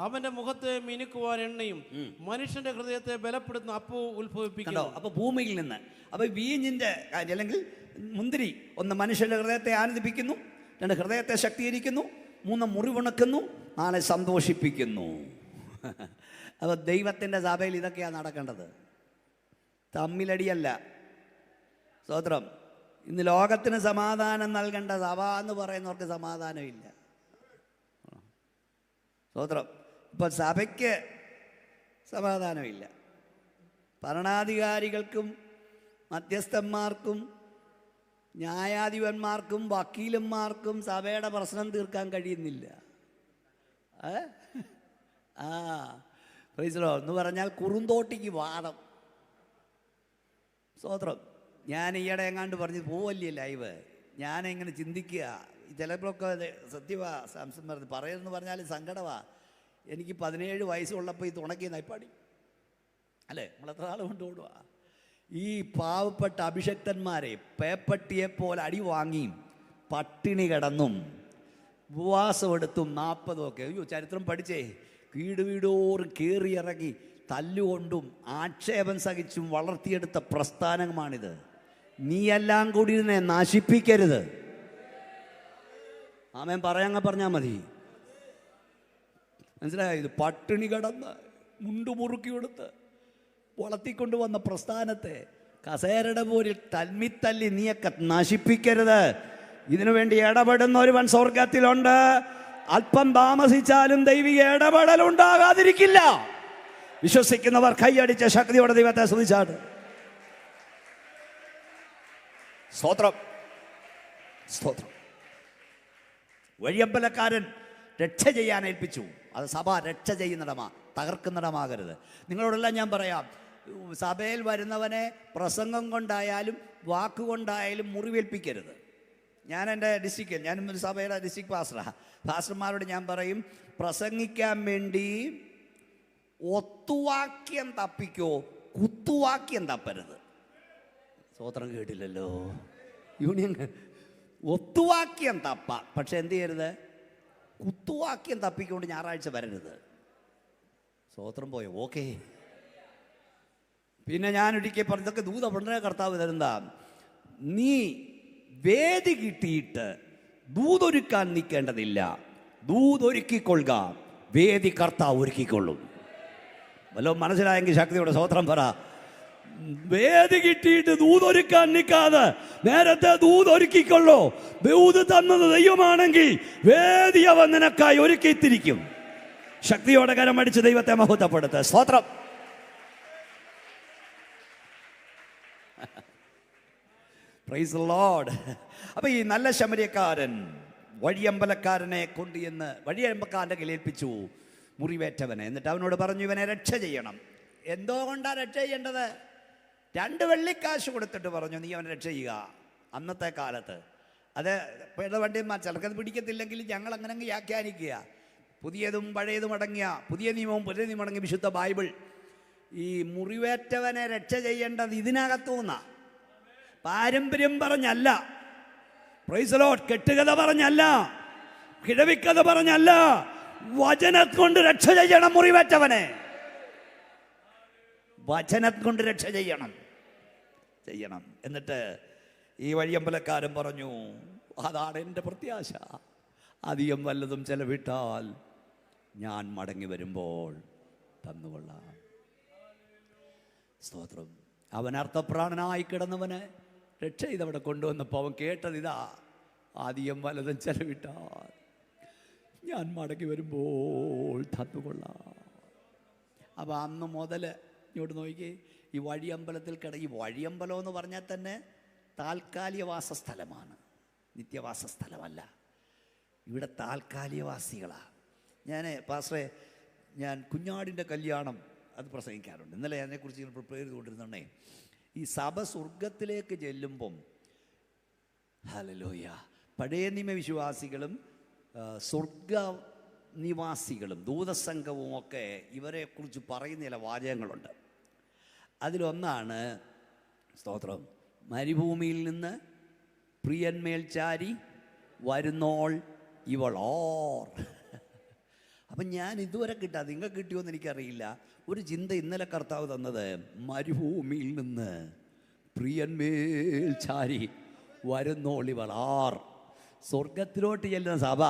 അവന്റെ മുഖത്തെ മിനുക്കുവാൻ എണ്ണയും മനുഷ്യന്റെ ഹൃദയത്തെ ബലപ്പെടുത്തുന്ന അപ്പവും ഉത്ഭവിപ്പിക്കുന്നു. അപ്പൊ ഭൂമിയിൽ നിന്ന്, അപ്പൊ വീഞ്ഞിന്റെ കാര്യം അല്ലെങ്കിൽ മുന്തിരി, ഒന്ന് മനുഷ്യന്റെ ഹൃദയത്തെ ആനന്ദിപ്പിക്കുന്നു, 2 ഹൃദയത്തെ ശക്തീകരിക്കുന്നു, 3 മുറിവുണക്കുന്നു, 4 സന്തോഷിപ്പിക്കുന്നു. അപ്പൊ ദൈവത്തിന്റെ സഭയിൽ ഇതൊക്കെയാണ് നടക്കേണ്ടത്, തമ്മിലടിയല്ല. സ്തോത്രം. ഇന്ന് ലോകത്തിന് സമാധാനം നൽകേണ്ട സഭ എന്ന് പറയുന്നവർക്ക് സമാധാനമില്ല. സ്തോത്രം. ഇപ്പം സഭയ്ക്ക് സമാധാനമില്ല. ഭരണാധികാരികൾക്കും മധ്യസ്ഥന്മാർക്കും ന്യായാധിപന്മാർക്കും വക്കീലന്മാർക്കും സഭയുടെ പ്രശ്നം തീർക്കാൻ കഴിയുന്നില്ല. പ്രൈസ് ദി ലോർഡ് എന്ന് പറഞ്ഞാൽ കുറുന്തോട്ടിക്ക് വാദം. സ്തോത്രം. ഞാൻ ഈയിടെ എങ്ങാണ്ട് പറഞ്ഞ് പോവല്ലേ ലൈവ്, ഞാനെങ്ങനെ ചിന്തിക്കുക, ചിലപ്പോഴൊക്കെ സത്യവാ സാംസൺ പറഞ്ഞ് പറയുമെന്ന് പറഞ്ഞാൽ സങ്കടമാ. എനിക്ക് 17 വയസ്സുള്ളപ്പോൾ ഇത് ഉണക്കിയ നൈപ്പാടി അല്ലേ, നമ്മളെത്ര ആൾ കൊണ്ട് ഓടുക. ഈ പാവപ്പെട്ട അഭിഷക്തന്മാരെ പേപ്പട്ടിയെ പോലെ അടി വാങ്ങിയും പട്ടിണി കിടന്നും ഉപവാസമെടുത്തും 40 ഒക്കെ. അയ്യോ, ചരിത്രം പഠിച്ചേ. വീടോറും കയറിയിറങ്ങി തല്ലുകൊണ്ടും ആക്ഷേപം സഹിച്ചും വളർത്തിയെടുത്ത പ്രസ്ഥാനമാണിത്. നീയെല്ലാം കൂടി ഇതിനെ നശിപ്പിക്കരുത്. ആമേൻ പറഞ്ഞാൽ മതി. മനസ്സിലായത്? പട്ടിണി കിടന്ന് മുണ്ടു മുറുക്കി കൊടുത്ത് വളർത്തിക്കൊണ്ടുവന്ന പ്രസ്ഥാനത്തെ കസേരയുടെ പോരിൽ തല്ലി നീയൊക്കെ നശിപ്പിക്കരുത്. ഇതിനു വേണ്ടി ഇടപെടുന്ന ഒരുവൻ സ്വർഗത്തിലുണ്ട്. അല്പം താമസിച്ചാലും ദൈവിക ഇടപെടൽ ഉണ്ടാകാതിരിക്കില്ല. വിശ്വസിക്കുന്നവർ കൈയടിച്ച ശക്തിയോടെ ദൈവത്തെ സ്തുതിച്ചാണ്. സ്തോത്രം, സ്തോത്രം. വഴിയമ്പലക്കാരൻ രക്ഷ ചെയ്യാൻ ഏൽപ്പിച്ചു. അത് സഭ രക്ഷ ചെയ്യുന്നിടമാ, തകർക്കുന്നിടമാകരുത്. നിങ്ങളോടെല്ലാം ഞാൻ പറയാം, സഭയിൽ വരുന്നവനെ പ്രസംഗം കൊണ്ടായാലും വാക്കുകൊണ്ടായാലും മുറിവേൽപ്പിക്കരുത്. ഞാൻ എൻ്റെ ഡിസ്ട്രിക്റ്റിൽ, ഞാൻ ഒരു സഭയുടെ ഡിസ്ട്രിക്ട് പാസ്റ്റർമാരോട് ഞാൻ പറയും, പ്രസംഗിക്കാൻ വേണ്ടി ഒത്തുവാക്യം തപ്പിക്കോ, കുത്തുവാക്യം തപ്പരുത്. സ്വോത്രം കേട്ടില്ലല്ലോ. യൂണിയൻ ഒത്തുവാക്യം തപ്പ, പക്ഷെ എന്ത് ചെയ്യരുത്, കുത്തുവാക്യം തപ്പിക്കൊണ്ട് ഞായറാഴ്ച വരരുത്. സ്വോത്രം പോയോ? ഓക്കെ. പിന്നെ ഞാനൊരിക്കൽ പറഞ്ഞു, ഇതൊക്കെ ദൂത പണ്ടേ കർത്താവ് തരുന്ന, നീ വേദി കിട്ടിയിട്ട് ദൂതൊരുക്കാൻ നിൽക്കേണ്ടതില്ല, ദൂതൊരുക്കിക്കൊള്ളുക, വേദി കർത്താവ് ഒരുക്കിക്കൊള്ളും. വല്ലോ മനസ്സിലായെങ്കിൽ ശക്തിയോടെ സ്വോത്രം പറ. വേദി കിട്ടിയിട്ട് ദൂതൊരുക്കാൻ നിൽക്കാതെ നേരത്തെ ദൂതൊരുക്കിക്കൊള്ളോ. ദൂത് തന്നത് ദൈവമാണെങ്കിൽ വേദി അവൻ നിനക്കായി ഒരുക്കിത്തിരിക്കും. ശക്തിയോടെ കരമടിച്ച് ദൈവത്തെ മഹത്വപ്പെടുത്ത സ്തോത്രം. Price the Lord. അപ്പൊ ഈ നല്ല ശമര്യക്കാരൻ വഴിയമ്പലക്കാരനെ കൊണ്ടുചെന്ന് വഴിയമ്പലക്കാരൻ്റെ കയ്യിൽ ഏൽപ്പിച്ചു, മുറിവേറ്റവനെ. എന്നിട്ട് അവനോട് പറഞ്ഞു, ഇവനെ രക്ഷ ചെയ്യണം. എന്തോ കൊണ്ടാണ് രക്ഷ ചെയ്യേണ്ടത്? 2 വെള്ളിക്കാശ് കൊടുത്തിട്ട് പറഞ്ഞു, നീ അവനെ രക്ഷ ചെയ്യുക. അന്നത്തെ കാലത്ത് അത് വണ്ടിമാർ ചിലർക്കത് പിടിക്കത്തില്ലെങ്കിൽ ഞങ്ങൾ അങ്ങനെ വ്യാഖ്യാനിക്കുക. പുതിയതും പഴയതും അടങ്ങിയ, പുതിയ നിയമവും പുതിയ നിയമം അടങ്ങിയ വിശുദ്ധ ബൈബിൾ ഈ മുറിവേറ്റവനെ രക്ഷ ചെയ്യേണ്ടത് ഇതിനകത്തുനിന്ന പാരമ്പര്യം പറഞ്ഞല്ല, പ്രൈസ് ദി ലോർഡ്, കെട്ടുകഥ പറഞ്ഞല്ല, കിഴവിക്കഥ പറഞ്ഞല്ല, വചനം കൊണ്ട് രക്ഷ ചെയ്യണം. മുറിവേറ്റവനെ വചനം കൊണ്ട് രക്ഷ ചെയ്യണം. എന്നിട്ട് ഈ വഴിയമ്പലക്കാരൻ പറഞ്ഞു, അതാണ് എൻ്റെ പ്രത്യാശ. അധികം വല്ലതും ചെലവിട്ടാൽ ഞാൻ മടങ്ങി വരുമ്പോൾ തന്നുകൊള്ളാം. സ്തോത്രം. അവൻ അർത്ഥപ്രാണനായി കിടന്നവന് രക്ഷ ചെയ്തവിടെ കൊണ്ടുവന്നപ്പോൾ അവൻ കേട്ടത് ഇതാ, അധികം വല്ലതും ചെലവിട്ടാൽ ഞാൻ മടങ്ങി വരുമ്പോൾ തന്നുകൊള്ളാം. അപ്പോൾ അന്ന് മുതൽ ഇങ്ങോട്ട് നോക്കി, ഈ വഴിയമ്പലത്തിൽ ഈ വഴിയമ്പലം എന്ന് പറഞ്ഞാൽ തന്നെ താൽക്കാലിക വാസസ്ഥലമാണ്, നിത്യവാസ സ്ഥലമല്ല. ഇവിടെ താൽക്കാലികവാസികളാണ്. ഞാൻ കുഞ്ഞാടിൻ്റെ കല്യാണം അത് പ്രസംഗിക്കാറുണ്ട്. ഇന്നലെ അതിനെക്കുറിച്ച് പ്രിപ്പയർ ചെയ്തുകൊണ്ടിരുന്നേ. ഈ സഭ സ്വർഗത്തിലേക്ക് ചെല്ലുമ്പം, ഹല്ലേലൂയ, പഴയ നിയമ വിശ്വാസികളും സ്വർഗ നിവാസികളും ദൂതസംഘവും ഒക്കെ ഇവരെക്കുറിച്ച് പറയുന്ന ചില വാചകങ്ങളുണ്ട്. അതിലൊന്നാണ്, സ്തോത്രം, മരുഭൂമിയിൽ നിന്ന് പ്രിയന്മേൽ ചാരി വരുന്നോൾ ഇവളോർ. അപ്പം ഞാൻ ഇതുവരെ കിട്ടാതെ, നിങ്ങൾക്ക് കിട്ടിയോന്ന് എനിക്കറിയില്ല, ഒരു ചിന്ത ഇന്നലെ കർത്താവ് തന്നത്, മരുഭൂമിയിൽ നിന്ന് പ്രിയന്മേൽ ചാരി വരുന്നോൾ ഇവളാർ. സ്വർഗത്തിലോട്ട് ചെല്ലുന്ന സഭ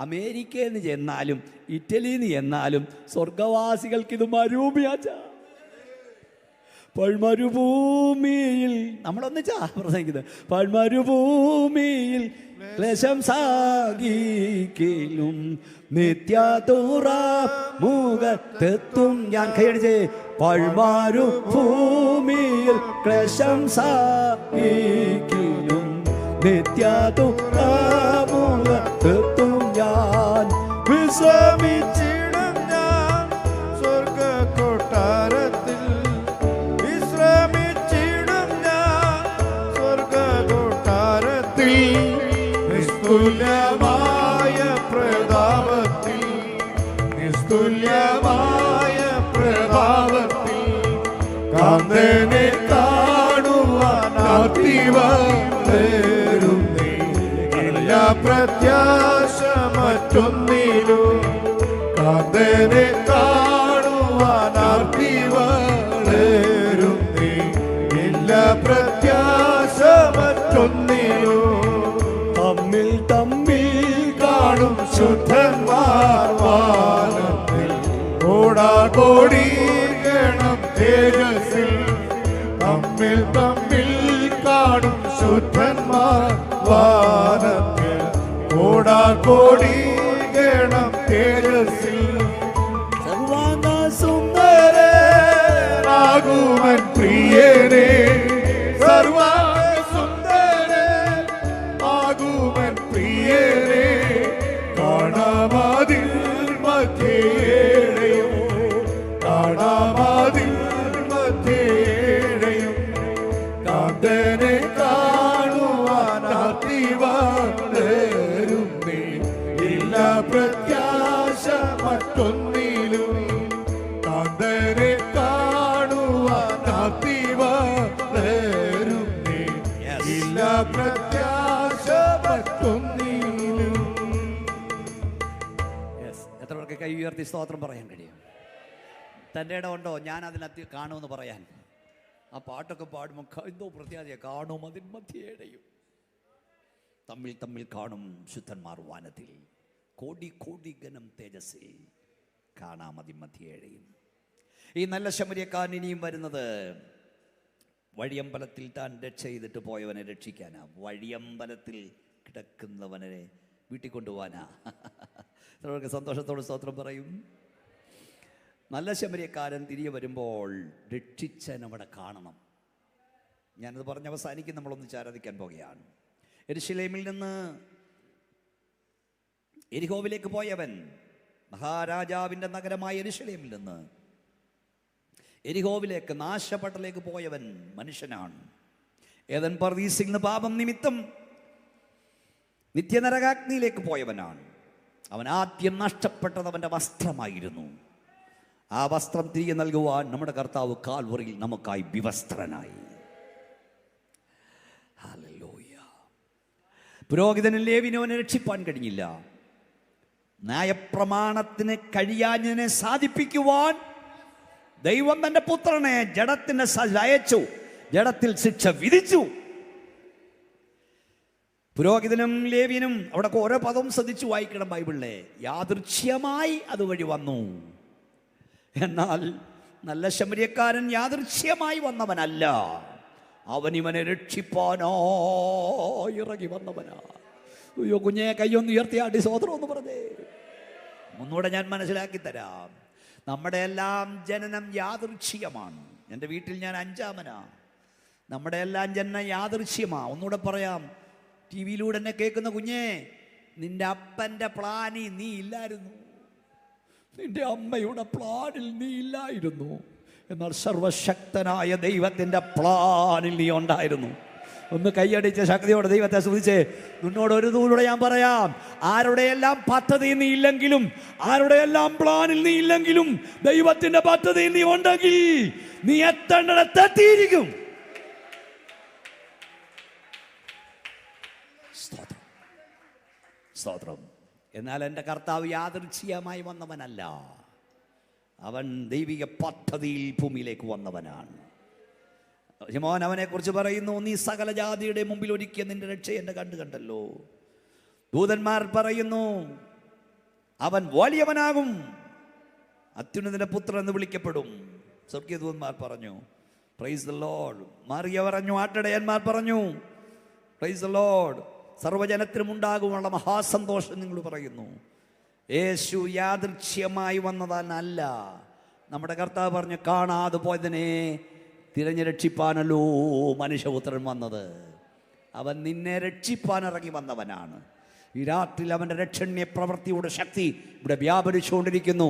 അമേരിക്കയിൽ നിന്ന് ചെന്നാലും ഇറ്റലിയിൽ നിന്ന് ചെന്നാലും സ്വർഗവാസികൾക്കിത് മരുഭൂമിയാച്ച. പൾമരുഭൂമിയിൽ നമ്മളൊന്നിച്ചാ പ്രസംഗിക്കുന്നത്, പൾമരുഭൂമിയിൽ ക്ലേശം സാഗിക്കലും നിത്യതുറമുഖത്തെത്തും ഞാൻ. കൈയടിച്ച്, പൾമരുഭൂമിയിൽ ക്ലേശം സാഗിക്കലും നിത്യതുറമുഖത്തെത്തും ഞാൻ. വിശ്രമിച്ചിടും ഞാൻ സ്വർഗ കൊട്ടാരത്തിൽ, വിശ്രമിച്ചിടും ഞാൻ സ്വർഗ കൊട്ടാരത്തിൽ, നിസ്തുല്യമായ പ്രതാപത്തിൽ, നിസ്തുല്യമായ പ്രതാപത്തിൽ കാന്തനെ വളരുന്നേ. എല്ലാ പ്രത്യാശ മറ്റൊന്നിലും കാന്തനെ കാണുവാനാർത്തി വളരുന്നേ. എല്ലാ പ്രത്യാശ മറ്റൊന്നിലും തമ്മിൽ തമ്മിൽ കാണും ശുദ്ധന്മാർ വാനത്തിൽ കോടാകോടി ഗണം തേജസ്സിൽ. തമ്മിൽ തമ്മിൽ കാണും ശുദ്ധന്മാർ വാനത്തിൽ കോടാകോടി ഗണം തേജസ്സിൽ. സർവാംഗ സുന്ദരനാകുവൻ പ്രിയനേ, സർവാംഗ സുന്ദരനാകുവൻ പ്രിയനേ. കാണാമതിൽ മധ്യേഴയും, കാണാമതിൽ മധ്യേഴയും കാന്തനെ കാണുവാനാർത്തി വളരുന്നേ. എല്ലാ പ്രത്യാശ മറ്റൊന്നിലും കാന്തനെ കാണുവാനാർത്തി വളരുന്നേ. എല്ലാ പ്രത്യാശ മറ്റൊന്നിലും. എത്ര പേർക്ക് കൈ ഉയർത്തി സ്തോത്രം പറയാൻ കഴിയും? തൻ്റെ ഇടമുണ്ടോ ഞാൻ അതിനകത്ത് കാണുമെന്ന് പറയാൻ? ആ പാട്ടൊക്കെ പാടുമ്പോൾ എന്തോ പ്രത്യേകത. കാണും അതിൻ മധ്യേടയും, തമ്മിൽ തമ്മിൽ കാണും ശുദ്ധന്മാർ വാനത്തിൽ, കോടി കോടി ഗണം തേജസ്സിൽ, കാണാം അതിൻ മധ്യേടയും. ഈ നല്ല ശമര്യക്കാരൻ ഇനിയും വരുന്നത് വഴിയമ്പലത്തിൽ താൻ രക്ഷ ചെയ്തിട്ട് പോയവനെ രക്ഷിക്കാനാ. വഴിയമ്പലത്തിൽ കിടക്കുന്നവനെ വീട്ടിൽ കൊണ്ടുപോകാനാ. അവർക്ക് സന്തോഷത്തോട് സ്തോത്രം പറയും. നല്ല ശമര്യക്കാരൻ തിരികെ വരുമ്പോൾ രക്ഷിച്ചൻ അവിടെ കാണണം. ഞാനത് പറഞ്ഞ് അവസാനിക്കും. നമ്മളൊന്നിച്ച് ആരാധിക്കാൻ പോകുകയാണ്. യെരൂശലേമിൽ നിന്ന് എരിഹോവിലേക്ക് പോയവൻ, മഹാരാജാവിൻ്റെ നഗരമായ യെരൂശലേമിൽ നിന്ന് എരിഹോവിലേക്ക്, നാശപട്ടലേക്ക് പോയവൻ മനുഷ്യനാണ്. ഏദൻ പർദീസിൽ നിന്ന് പാപം നിമിത്തം നിത്യനരകാഗ്നിയിലേക്ക് പോയവനാണ്. അവൻ ആദ്യം നഷ്ടപ്പെട്ടത് അവൻ്റെ വസ്ത്രമായിരുന്നു. ആ വസ്ത്രം തിരികെ നൽകുവാൻ നമ്മുടെ കർത്താവ് കാൽവറിയിൽ നമുക്കായി വിവസ്ത്രനായി. ഹല്ലേലൂയ. പുരോഹിതനും ലേവിനും അവനെ രക്ഷിപ്പാൻ കഴിഞ്ഞില്ല. ന്യായപ്രമാണത്തിന് കഴിയാഞ്ഞതിനെ സാധിപ്പിക്കുവാൻ ദൈവം തൻ്റെ പുത്രനെ ജഡത്തിന് അയച്ചു, ജഡത്തിൽ ശിക്ഷ വിധിച്ചു. പുരോഹിതനും ലേവ്യനും അവിടെ ഓരോ പദവും ശ്രദ്ധിച്ചു വായിക്കണം ബൈബിളിലെ. യാദൃച്ഛ്യമായി അതുവഴി വന്നു. എന്നാൽ നല്ല ശമര്യക്കാരൻ യാദൃച്ഛ്യമായി വന്നവനല്ല, അവൻ ഇവനെ രക്ഷിപ്പാനോ ഇറങ്ങി വന്നവനാ. അയ്യോ കുഞ്ഞെ കയ്യൊന്ന് ഉയർത്തിയാട്ടി സ്വതന്ത്രം എന്ന് പറഞ്ഞേ. ഒന്നുകൂടെ ഞാൻ മനസ്സിലാക്കി തരാം. നമ്മുടെ എല്ലാം ജനനം യാദൃച്ഛികമാണ്. എൻ്റെ വീട്ടിൽ ഞാൻ അഞ്ചാമനാ. നമ്മുടെ എല്ലാം ജനനം യാദൃച്ഛികമാണ്. ഒന്നുകൂടെ പറയാം. ടി വിയിലൂടെ എന്നെ കേൾക്കുന്ന കുഞ്ഞേ, നിന്റെ അപ്പൻ്റെ പ്ലാനിൽ നീ ഇല്ലായിരുന്നു, നിന്റെ അമ്മയുടെ പ്ലാനിൽ നീ ഇല്ലായിരുന്നു. എന്നാൽ സർവശക്തനായ ദൈവത്തിൻ്റെ പ്ലാനിൽ നീ ഉണ്ടായിരുന്നു. ഒന്ന് കൈയടിച്ച ശക്തിയോടെ ദൈവത്തെ സ്തുതിച്ചേ. നിന്നോട് ഒരു ദൂരോടെ ഞാൻ പറയാം. ആരുടെയെല്ലാം പദ്ധതി നീ ഇല്ലെങ്കിലും, ആരുടെയെല്ലാം പ്ലാനിൽ നീ ഇല്ലെങ്കിലും, ദൈവത്തിന്റെ പദ്ധതി നീ ഉണ്ടെങ്കിൽ നീ എത്തേണ്ടിടത്ത് എത്തിയിരിക്കും. സ്തോത്രം, സ്തോത്രം. എന്നാൽ എൻ്റെ കർത്താവ് യാദൃച്ഛികമായി വന്നവനല്ല, അവൻ ദൈവിക പദ്ധതിയിൽ ഭൂമിയിലേക്ക് വന്നവനാണ്. യമോൻ അവനെക്കുറിച്ച് പറയുന്നു, നീ സകല ജാതിയുടെ മുമ്പിൽ ഒരുക്കിയ നിന്റെ രക്ഷ എൻ്റെ കണ്ടല്ലോ. ദൂതന്മാർ പറയുന്നു, അവൻ വലിയവനാകും, അത്യുന്നതന്റെ പുത്രൻ എന്ന് വിളിക്കപ്പെടും. സ്വർഗീയ ദൂതന്മാർ പറഞ്ഞു പ്രൈസ് ദി ലോർഡ്. മറിയ പറഞ്ഞു, ആട്ടിടയന്മാർ പറഞ്ഞു പ്രൈസ് ദി ലോർഡ്. സർവ്വജനത്തിനും ഉണ്ടാകുമുള്ള മഹാസന്തോഷം നിങ്ങൾ പറയുന്നു. യേശു യാദൃച്ഛ്യമായി വന്നതല്ല. നമ്മുടെ കർത്താവ് പറഞ്ഞു, കാണാതെ പോയതിനെ തിരഞ്ഞു രക്ഷിപ്പാനല്ലോ മനുഷ്യപുത്രൻ വന്നത്. അവൻ നിന്നെ രക്ഷിപ്പാൻ ഇറങ്ങി വന്നവനാണ്. ഈ രാത്രിയിൽ അവൻ്റെ രക്ഷണ്യ പ്രവൃത്തിയുടെ ശക്തി ഇവിടെ വ്യാപരിച്ചുകൊണ്ടിരിക്കുന്നു.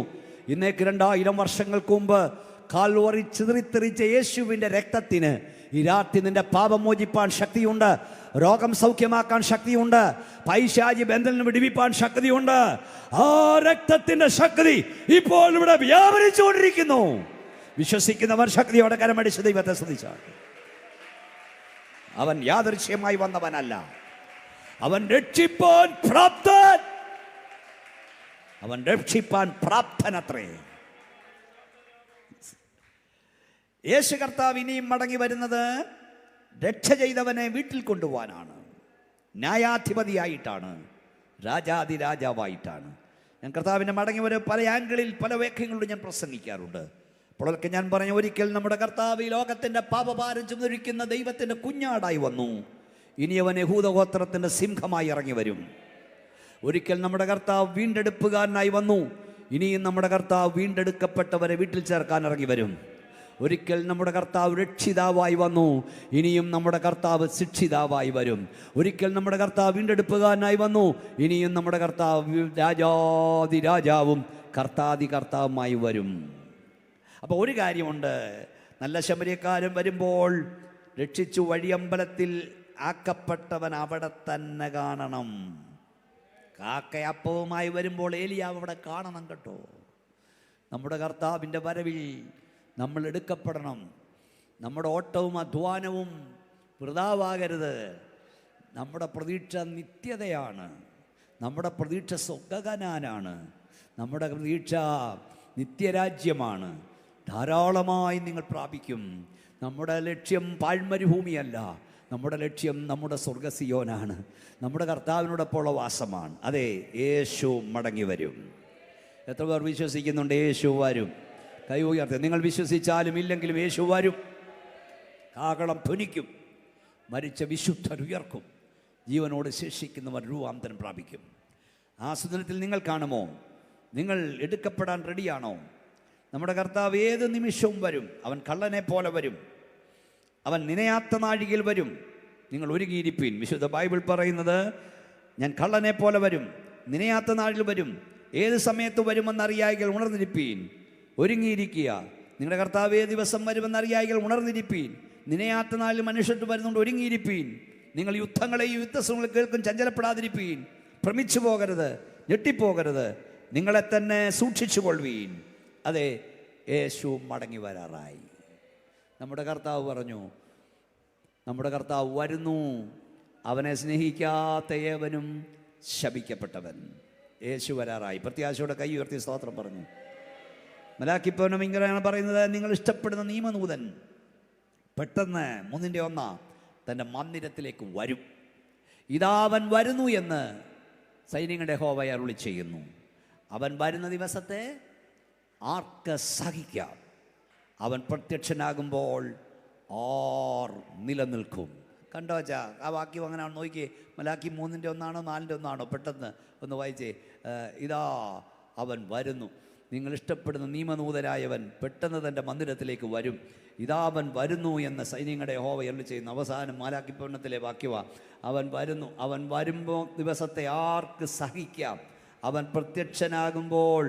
ഇന്നേക്ക് 2000 വർഷങ്ങൾക്ക് മുമ്പ് കാൽവറി ചിതറിത്തെറിച്ച യേശുവിൻ്റെ രക്തത്തിന് ഈ രാത്രി നിന്റെ പാപം മോചിപ്പാൻ ശക്തിയുണ്ട്, രോഗം സൗഖ്യമാക്കാൻ ശക്തിയുണ്ട്, പൈശാചി ബന്ധനം വിടുവിപ്പാൻ ശക്തിയുണ്ട്. ആ രക്തത്തിന്റെ ശക്തി ഇപ്പോൾ ഇവിടെ വ്യാപരിച്ചുകൊണ്ടിരിക്കുന്നു. വിശ്വസിക്കുന്നവർ ശക്തിയോടെ കരമടിച്ച് ദൈവത്തെ സ്തുതിച്ചാൽ അവൻ യാദൃശ്യമായി വന്നവനല്ല. അവൻ രക്ഷിപ്പാൻ പ്രാപ്തൻ. അവൻ രക്ഷിപ്പാൻ പ്രാപ്തനത്രേ. യേശു കർത്താവ് ഇനിയും മടങ്ങി വരുന്നത് രക്ഷ ചെയ്തവനെ വീട്ടിൽ കൊണ്ടുപോകാനാണ്, ന്യായാധിപതിയായിട്ടാണ്, രാജാതിരാജാവായിട്ടാണ്. ഞാൻ കർത്താവിൻ്റെ മടങ്ങി വരെ പല ആംഗിളിൽ പല വാക്യങ്ങളിലും ഞാൻ പ്രസംഗിക്കാറുണ്ട്. അപ്പോഴൊക്കെ ഞാൻ പറഞ്ഞു, ഒരിക്കൽ നമ്മുടെ കർത്താവ് ഈ ലോകത്തിൻ്റെ പാപഭാരം ചുമരിക്കുന്ന ദൈവത്തിൻ്റെ കുഞ്ഞാടായി വന്നു. ഇനി അവൻ യഹൂദഗോത്രത്തിൻ്റെ സിംഹമായി ഇറങ്ങി വരും. ഒരിക്കൽ നമ്മുടെ കർത്താവ് വീണ്ടെടുപ്പുകാരനായി വന്നു. ഇനിയും നമ്മുടെ കർത്താവ് വീണ്ടെടുക്കപ്പെട്ടവരെ വീട്ടിൽ ചേർക്കാൻ ഇറങ്ങി വരും. ഒരിക്കൽ നമ്മുടെ കർത്താവ് രക്ഷിതാവായി വന്നു. ഇനിയും നമ്മുടെ കർത്താവ് ശിക്ഷിതാവായി വരും. ഒരിക്കൽ നമ്മുടെ കർത്താവ് വീണ്ടെടുപ്പുകാരനായി വന്നു. ഇനിയും നമ്മുടെ കർത്താവ് രാജാവും കർത്താവുമായി വരും. അപ്പോൾ ഒരു കാര്യമുണ്ട്, നല്ല ശമര്യക്കാരൻ വരുമ്പോൾ രക്ഷിച്ചു വഴിയമ്പലത്തിൽ ആക്കപ്പെട്ടവൻ അവിടെ തന്നെ കാണണം. കാക്കയപ്പവുമായി വരുമ്പോൾ ഏലിയാവ് അവിടെ കാണണം കേട്ടോ. നമ്മുടെ കർത്താവിൻ്റെ വരവിൽ നമ്മൾ എടുക്കപ്പെടണം. നമ്മുടെ ഓട്ടവും അധ്വാനവും വൃഥാവാകരുത്. നമ്മുടെ പ്രതീക്ഷ നിത്യതയാണ്. നമ്മുടെ പ്രതീക്ഷ സ്വർഗ്ഗകനാനാണ്. നമ്മുടെ പ്രതീക്ഷ നിത്യരാജ്യമാണ്. ധാരാളമായി നിങ്ങൾ പ്രാപിക്കും. നമ്മുടെ ലക്ഷ്യം പാഴ്മരുഭൂമിയല്ല. നമ്മുടെ ലക്ഷ്യം നമ്മുടെ സ്വർഗ്ഗസിയോനാണ്. നമ്മുടെ കർത്താവിനോടൊപ്പമുള്ള വാസമാണ്. അതെ, യേശു മടങ്ങി വരും. എത്ര പേർ വിശ്വസിക്കുന്നുണ്ട് യേശു വരും? കൈ ഉയർത്തി. നിങ്ങൾ വിശ്വസിച്ചാലും ഇല്ലെങ്കിലും യേശു വരും. കാഹളം ധ്വനിക്കും. മരിച്ച വിശുദ്ധർ ഉയർക്കും. ജീവനോട് ശേഷിക്കുന്നവർ രൂപാന്തരം പ്രാപിക്കും. ആ സുദിനത്തിൽ നിങ്ങൾ കാണുമോ? നിങ്ങൾ എടുക്കപ്പെടാൻ റെഡിയാണോ? നമ്മുടെ കർത്താവ് ഏത് നിമിഷവും വരും. അവൻ കള്ളനെ പോലെ വരും. അവൻ നിനയാത്ത നാഴികയിൽ വരും. നിങ്ങൾ ഒരുങ്ങിയിരിപ്പീൻ. വിശുദ്ധ ബൈബിൾ പറയുന്നത്, ഞാൻ കള്ളനെ പോലെ വരും, നിനയാത്ത നാഴിൽ വരും. ഏത് സമയത്ത് വരുമെന്നറിയായെങ്കിൽ ഉണർന്നിരിപ്പീൻ. ഒരുങ്ങിയിരിക്കുക. നിങ്ങളുടെ കർത്താവ് ഏത് ദിവസം വരുമെന്നറിയായെങ്കിൽ ഉണർന്നിരിപ്പീൻ. നിനയാത്ത നാളിൽ മനുഷ്യർക്ക് വരുന്നുണ്ട്, ഒരുങ്ങിയിരിപ്പീൻ. നിങ്ങൾ യുദ്ധങ്ങളെയും യുദ്ധശ്രമങ്ങൾ കേൾക്കും, ചഞ്ചലപ്പെടാതിരിപ്പീൻ. ഭ്രമിച്ചു പോകരുത്, ഞെട്ടിപ്പോകരുത്. നിങ്ങളെ തന്നെ സൂക്ഷിച്ചു കൊള്ളുവീൻ. അതെ, യേശു മടങ്ങി വരാറായി. നമ്മുടെ കർത്താവ് പറഞ്ഞു, നമ്മുടെ കർത്താവ് വരുന്നു, അവനെ സ്നേഹിക്കാത്ത ഏവനും ശപിക്കപ്പെട്ടവൻ. യേശു വരാറായി. പ്രത്യാശയോടെ കൈ ഉയർത്തി സ്തോത്രം പറഞ്ഞു. മലാക്കിപ്പവനും ഇങ്ങനെയാണ് പറയുന്നത്, നിങ്ങൾ ഇഷ്ടപ്പെടുന്ന നിയമനൂതൻ പെട്ടെന്ന് 3:1 തൻ്റെ മന്ദിരത്തിലേക്ക് വരും. ഇതാ അവൻ വരുന്നു എന്ന് സൈന്യങ്ങളുടെ യഹോവ അരുളി ചെയ്യുന്നു. അവൻ വരുന്ന ദിവസത്തെ ആർക്ക് സഹിക്കാം? അവൻ പ്രത്യക്ഷനാകുമ്പോൾ ആർ നിലനിൽക്കും? കണ്ടോ വച്ചാ ആ വാക്യം അങ്ങനെ നോക്കിയേ. മലാക്കി 3:1 4:1 പെട്ടെന്ന് ഒന്ന് വായിച്ചേ. ഇതാ അവൻ വരുന്നു. നിങ്ങൾ ഇഷ്ടപ്പെടുന്ന നിയമനൂതനായവൻ പെട്ടെന്ന് തൻ്റെ മന്ദിരത്തിലേക്ക് വരും. ഇതാ അവൻ വരുന്നു എന്ന് സൈന്യങ്ങളുടെ യഹോവ അരുളി ചെയ്യുന്നു. അവസാനം മാലാഖിപ്പവനത്തിലെ വാക്യവാ, അവൻ വരുന്നു. അവൻ വരുമ്പോൾ ദിവസത്തെ ആർക്ക് സഹിക്കാം? അവൻ പ്രത്യക്ഷനാകുമ്പോൾ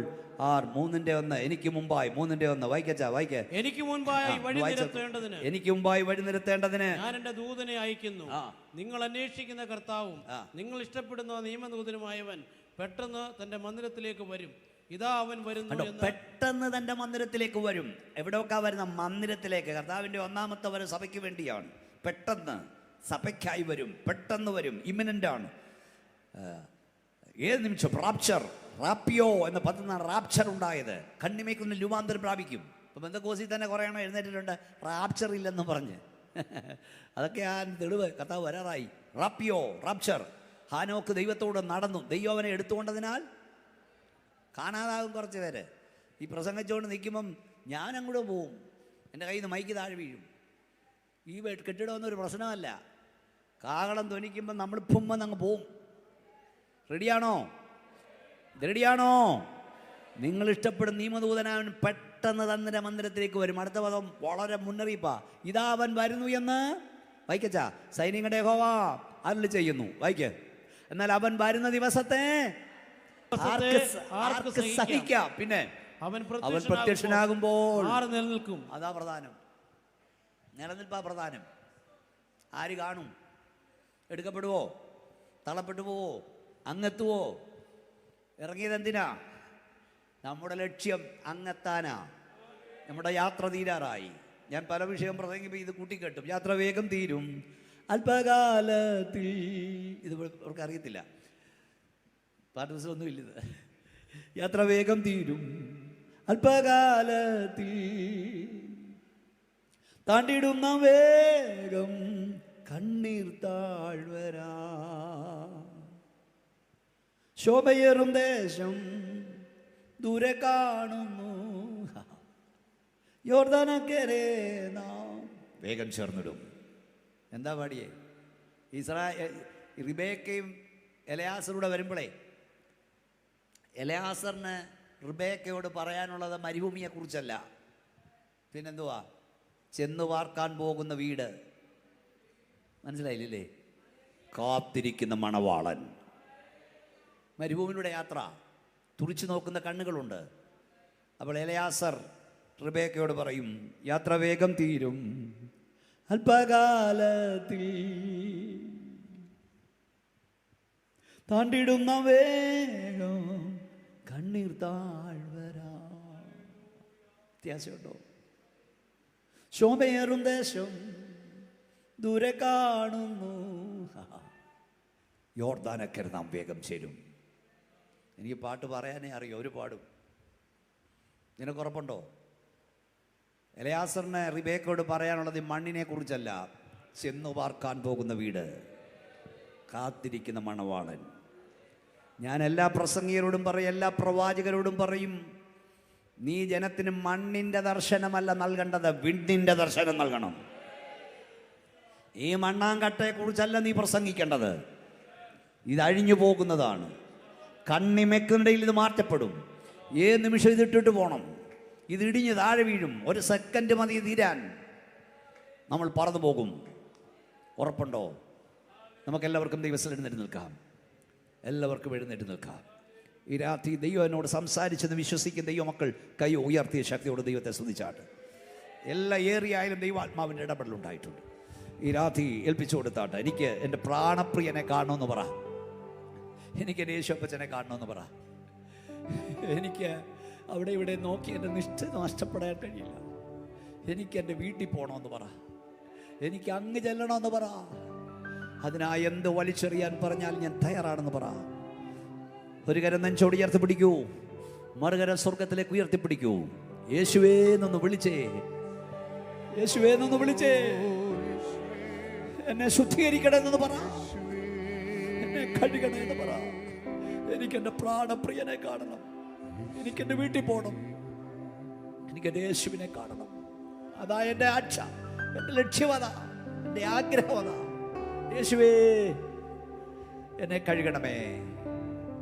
ആർ 3:1 എനിക്ക് മുമ്പായി 3:1 വായിക്കച്ചാ വായിക്കേ. എനിക്ക് മുൻപായി വഴി നിരത്തേണ്ടതിന് എനിക്ക് മുമ്പായി വഴി നിരത്തേണ്ടതിന് ഞാൻ എൻ്റെ ദൂതനെ അയക്കുന്നു. നിങ്ങൾ അന്വേഷിക്കുന്ന കർത്താവും നിങ്ങൾ ഇഷ്ടപ്പെടുന്ന നിയമദൂതനുമായവൻ പെട്ടെന്ന് തന്റെ മന്ദിരത്തിലേക്ക് വരും. ഇതാ അവൻ വരുന്നു. പെട്ടെന്ന് തന്റെ മന്ദിരത്തിലേക്ക് വരും. എവിടെയൊക്കെ വരുന്ന മന്ദിരത്തിലേക്ക്. കർത്താവിന്റെ ഒന്നാമത്തെ വരും സഭയ്ക്ക് വേണ്ടിയാണ്. പെട്ടെന്ന് സഭയ്ക്കായി വരും. പെട്ടെന്ന് വരും. ഇമിനന്റ് ആണ്. ഏത് നിമിഷം റാപ്പിയോ എന്ന പദത്തിനാണ് റാപ്ചർ ഉണ്ടായത്. കണ്ണിമേക്കുന്ന രൂപാന്തരം പ്രാപിക്കും. ഇപ്പം ബന്ധക്കോസിൽ തന്നെ കുറേ എണ്ണം എഴുന്നേറ്റിട്ടുണ്ട് റാപ്ചർ ഇല്ലെന്ന് പറഞ്ഞ്. അതൊക്കെ ആ തെളിവ്. കർത്താവ് വരാറായി. റാപ്ചർ. ഹാനോക്ക് ദൈവത്തോട് നടന്നു. ദൈവം അവനെ എടുത്തുകൊണ്ടതിനാൽ കാണാതാകും കുറച്ച് പേര്. ഈ പ്രസംഗിച്ചുകൊണ്ട് നിൽക്കുമ്പം ഞാൻ അങ്ങോട്ട് പോവും. എൻ്റെ കയ്യിൽ നിന്ന് മൈക്ക് താഴെ വീഴും. ഈ കെട്ടിടമൊന്നും ഒരു പ്രശ്നമല്ല. കാഹളം ധ്വനിക്കുമ്പം നമ്മൾ പുമ്മന്ന് അങ്ങ് പോവും. റെഡിയാണോ? നിങ്ങൾ ഇഷ്ടപ്പെടുന്ന നിയമദൂതനാവൻ പെട്ടെന്ന് തന്നെ മന്ദിരത്തിലേക്ക് വരും. അടുത്ത പദം വളരെ മുന്നറിയിപ്പാ. ഇതാ അവൻ വരുന്നു എന്ന് വായിക്കച്ചാ സൈന്യങ്ങളുടെ യഹോവ അരുളി ചെയ്യുന്നു. വായിക്ക്. എന്നാൽ അവൻ വരുന്ന ദിവസത്തെ ആർക്ക് സഹിക്കാം? പിന്നെ അവൻ പ്രത്യക്ഷനാകുമ്പോൾ നിലനിൽക്കും. അതാ പ്രധാനം. നിലനിൽപ്പാ പ്രധാനം. ആര് കാണും? എടുക്കപ്പെടുവോ? തള്ളപ്പെട്ടു പോവോ? അങ്ങെത്തുവോ? ഇറങ്ങിയത് എന്തിനാ? നമ്മുടെ ലക്ഷ്യം അങ്ങെത്താനാ. നമ്മുടെ യാത്ര തീരാറായി. ഞാൻ പല വിഷയം പ്രസംഗിപ്പോൾ ഇത് കൂട്ടിക്കെട്ടും. യാത്ര വേഗം തീരും, അല്പകാലത്തിൽ. ഇത് അവർക്ക് അറിയത്തില്ല, പാട്ട് പുസ്തകമൊന്നുമില്ല ഇത്. യാത്ര വേഗം തീരും അല്പകാലത്തിൽ, താണ്ടിടുന്ന വേഗം കണ്ണീർ താഴ്വരാ. ശോഭയേറും ദേശം ദൂരെ കാണുന്നു, യോർദാനക്കരെ നാം വേഗം ചേർന്നിടും. എന്താ പാടിയേ? റിബേക്കയും എലയാസറൂടെ വരുമ്പോഴേ എലയാസറിന് റിബേക്കയോട് പറയാനുള്ളത് മരുഭൂമിയെക്കുറിച്ചല്ല, പിന്നെന്തുവാ? ചെന്നു പാർക്കാൻ പോകുന്ന വീട്. മനസ്സിലായില്ലേ? കാത്തിരിക്കുന്ന മണവാളൻ. മരുഭൂമിയിലൂടെ യാത്ര, തുറിച്ചു നോക്കുന്ന കണ്ണുകളുണ്ട്. അപ്പോൾ എലയാസർ റിബേക്കയോട് പറയും, യാത്ര വേഗം തീരും അല്പകാലത്തിൽ, താണ്ടിടുന്ന വേഗം കണ്ണീർ താഴ്വരാ. വ്യത്യാസമുണ്ടോ? ശോഭയേറും ദേശം ദൂരെ കാണുന്നു, യോർദാനക്കരെ നാം വേഗം ചേരും. എനിക്ക് പാട്ട് പറയാനേ അറിയോ, ഒരു പാടും. നിനക്ക് ഉറപ്പുണ്ടോ? എലയാസറിന് റിബേക്കയോട് പറയാനുള്ളത് മണ്ണിനെ കുറിച്ചല്ല, ചെന്നു പാർക്കാൻ പോകുന്ന വീട്, കാത്തിരിക്കുന്ന മണവാളൻ. ഞാൻ എല്ലാ പ്രസംഗികരോടും പറയും, എല്ലാ പ്രവാചകരോടും പറയും, നീ ജനത്തിന് മണ്ണിൻ്റെ ദർശനമല്ല നൽകേണ്ടത്, വിണ്ണിൻ്റെ ദർശനം നൽകണം. ഈ മണ്ണാങ്കട്ടയെക്കുറിച്ചല്ല നീ പ്രസംഗിക്കേണ്ടത്, ഇത് അഴിഞ്ഞു പോകുന്നതാണ്. കണ്ണിമയ്ക്കുന്നിടയിൽ ഇത് മാറ്റപ്പെടും. ഏത് നിമിഷം ഇതിട്ടിട്ട് പോകണം. ഇത് ഇടിഞ്ഞ് താഴെ വീഴും. ഒരു സെക്കൻഡ് മതി തീരാൻ, നമ്മൾ പറന്നു പോകും. ഉറപ്പുണ്ടോ? നമുക്കെല്ലാവർക്കും ദൈവത്തിൽ എഴുന്നേറ്റ് നിൽക്കാം. എല്ലാവർക്കും എഴുന്നേറ്റ് നിൽക്കാം. ഈ രാത്രി ദൈവം എന്നോട് സംസാരിച്ചെന്ന് വിശ്വസിക്കുന്ന ദൈവമക്കൾ കൈ ഉയർത്തിയ ശക്തിയോട് ദൈവത്തെ സ്തുതിച്ചാട്ട്. എല്ലാ ഏറിയായാലും ദൈവാത്മാവിൻ്റെ ഇടപെടലുണ്ടായിട്ടുണ്ട്. ഈ രാത്രി ഏൽപ്പിച്ചു കൊടുത്താട്ട്. എനിക്ക് എൻ്റെ പ്രാണപ്രിയനെ കാണണമെന്ന് പറ. എനിക്ക് എൻ്റെ യേശുപ്പച്ചനെ കാണണമെന്ന് പറ. എനിക്ക് അവിടെ ഇവിടെ നോക്കി എൻ്റെ നിഷ്ഠ നഷ്ടപ്പെടാൻ കഴിയില്ല. എനിക്ക് എൻ്റെ വീട്ടിൽ പോകണമെന്ന് പറ. എനിക്ക് അങ്ങ് ചെല്ലണമെന്ന് പറ. അതിനായി എന്ത് വലിച്ചെറിയാൻ പറഞ്ഞാൽ ഞാൻ തയ്യാറാണെന്ന് പറ. ഒരു കരം നെഞ്ചോട് ഉയർത്തി പിടിക്കൂ, മറുകരം സ്വർഗത്തിലേക്ക് ഉയർത്തിപ്പിടിക്കൂ. യേശുവേ എന്നൊന്ന് വിളിച്ചേ, യേശുവേ എന്നൊന്ന് വിളിച്ചേ. എന്നെ ശുദ്ധീകരിക്കണമെന്ന് പറ, എന്നെ കഴുകണമെന്ന് പറ. എനിക്കെൻ്റെ പ്രാണപ്രിയനെ കാണണം, എനിക്കെൻ്റെ വീട്ടിൽ പോകണം, എനിക്കെൻ്റെ യേശുവിനെ കാണണം. അതാ എൻ്റെ ആശ, എൻ്റെ ലക്ഷ്യമത, എൻ്റെ ആഗ്രഹമത. യേശുവേ എന്നെ കഴുകണമേ.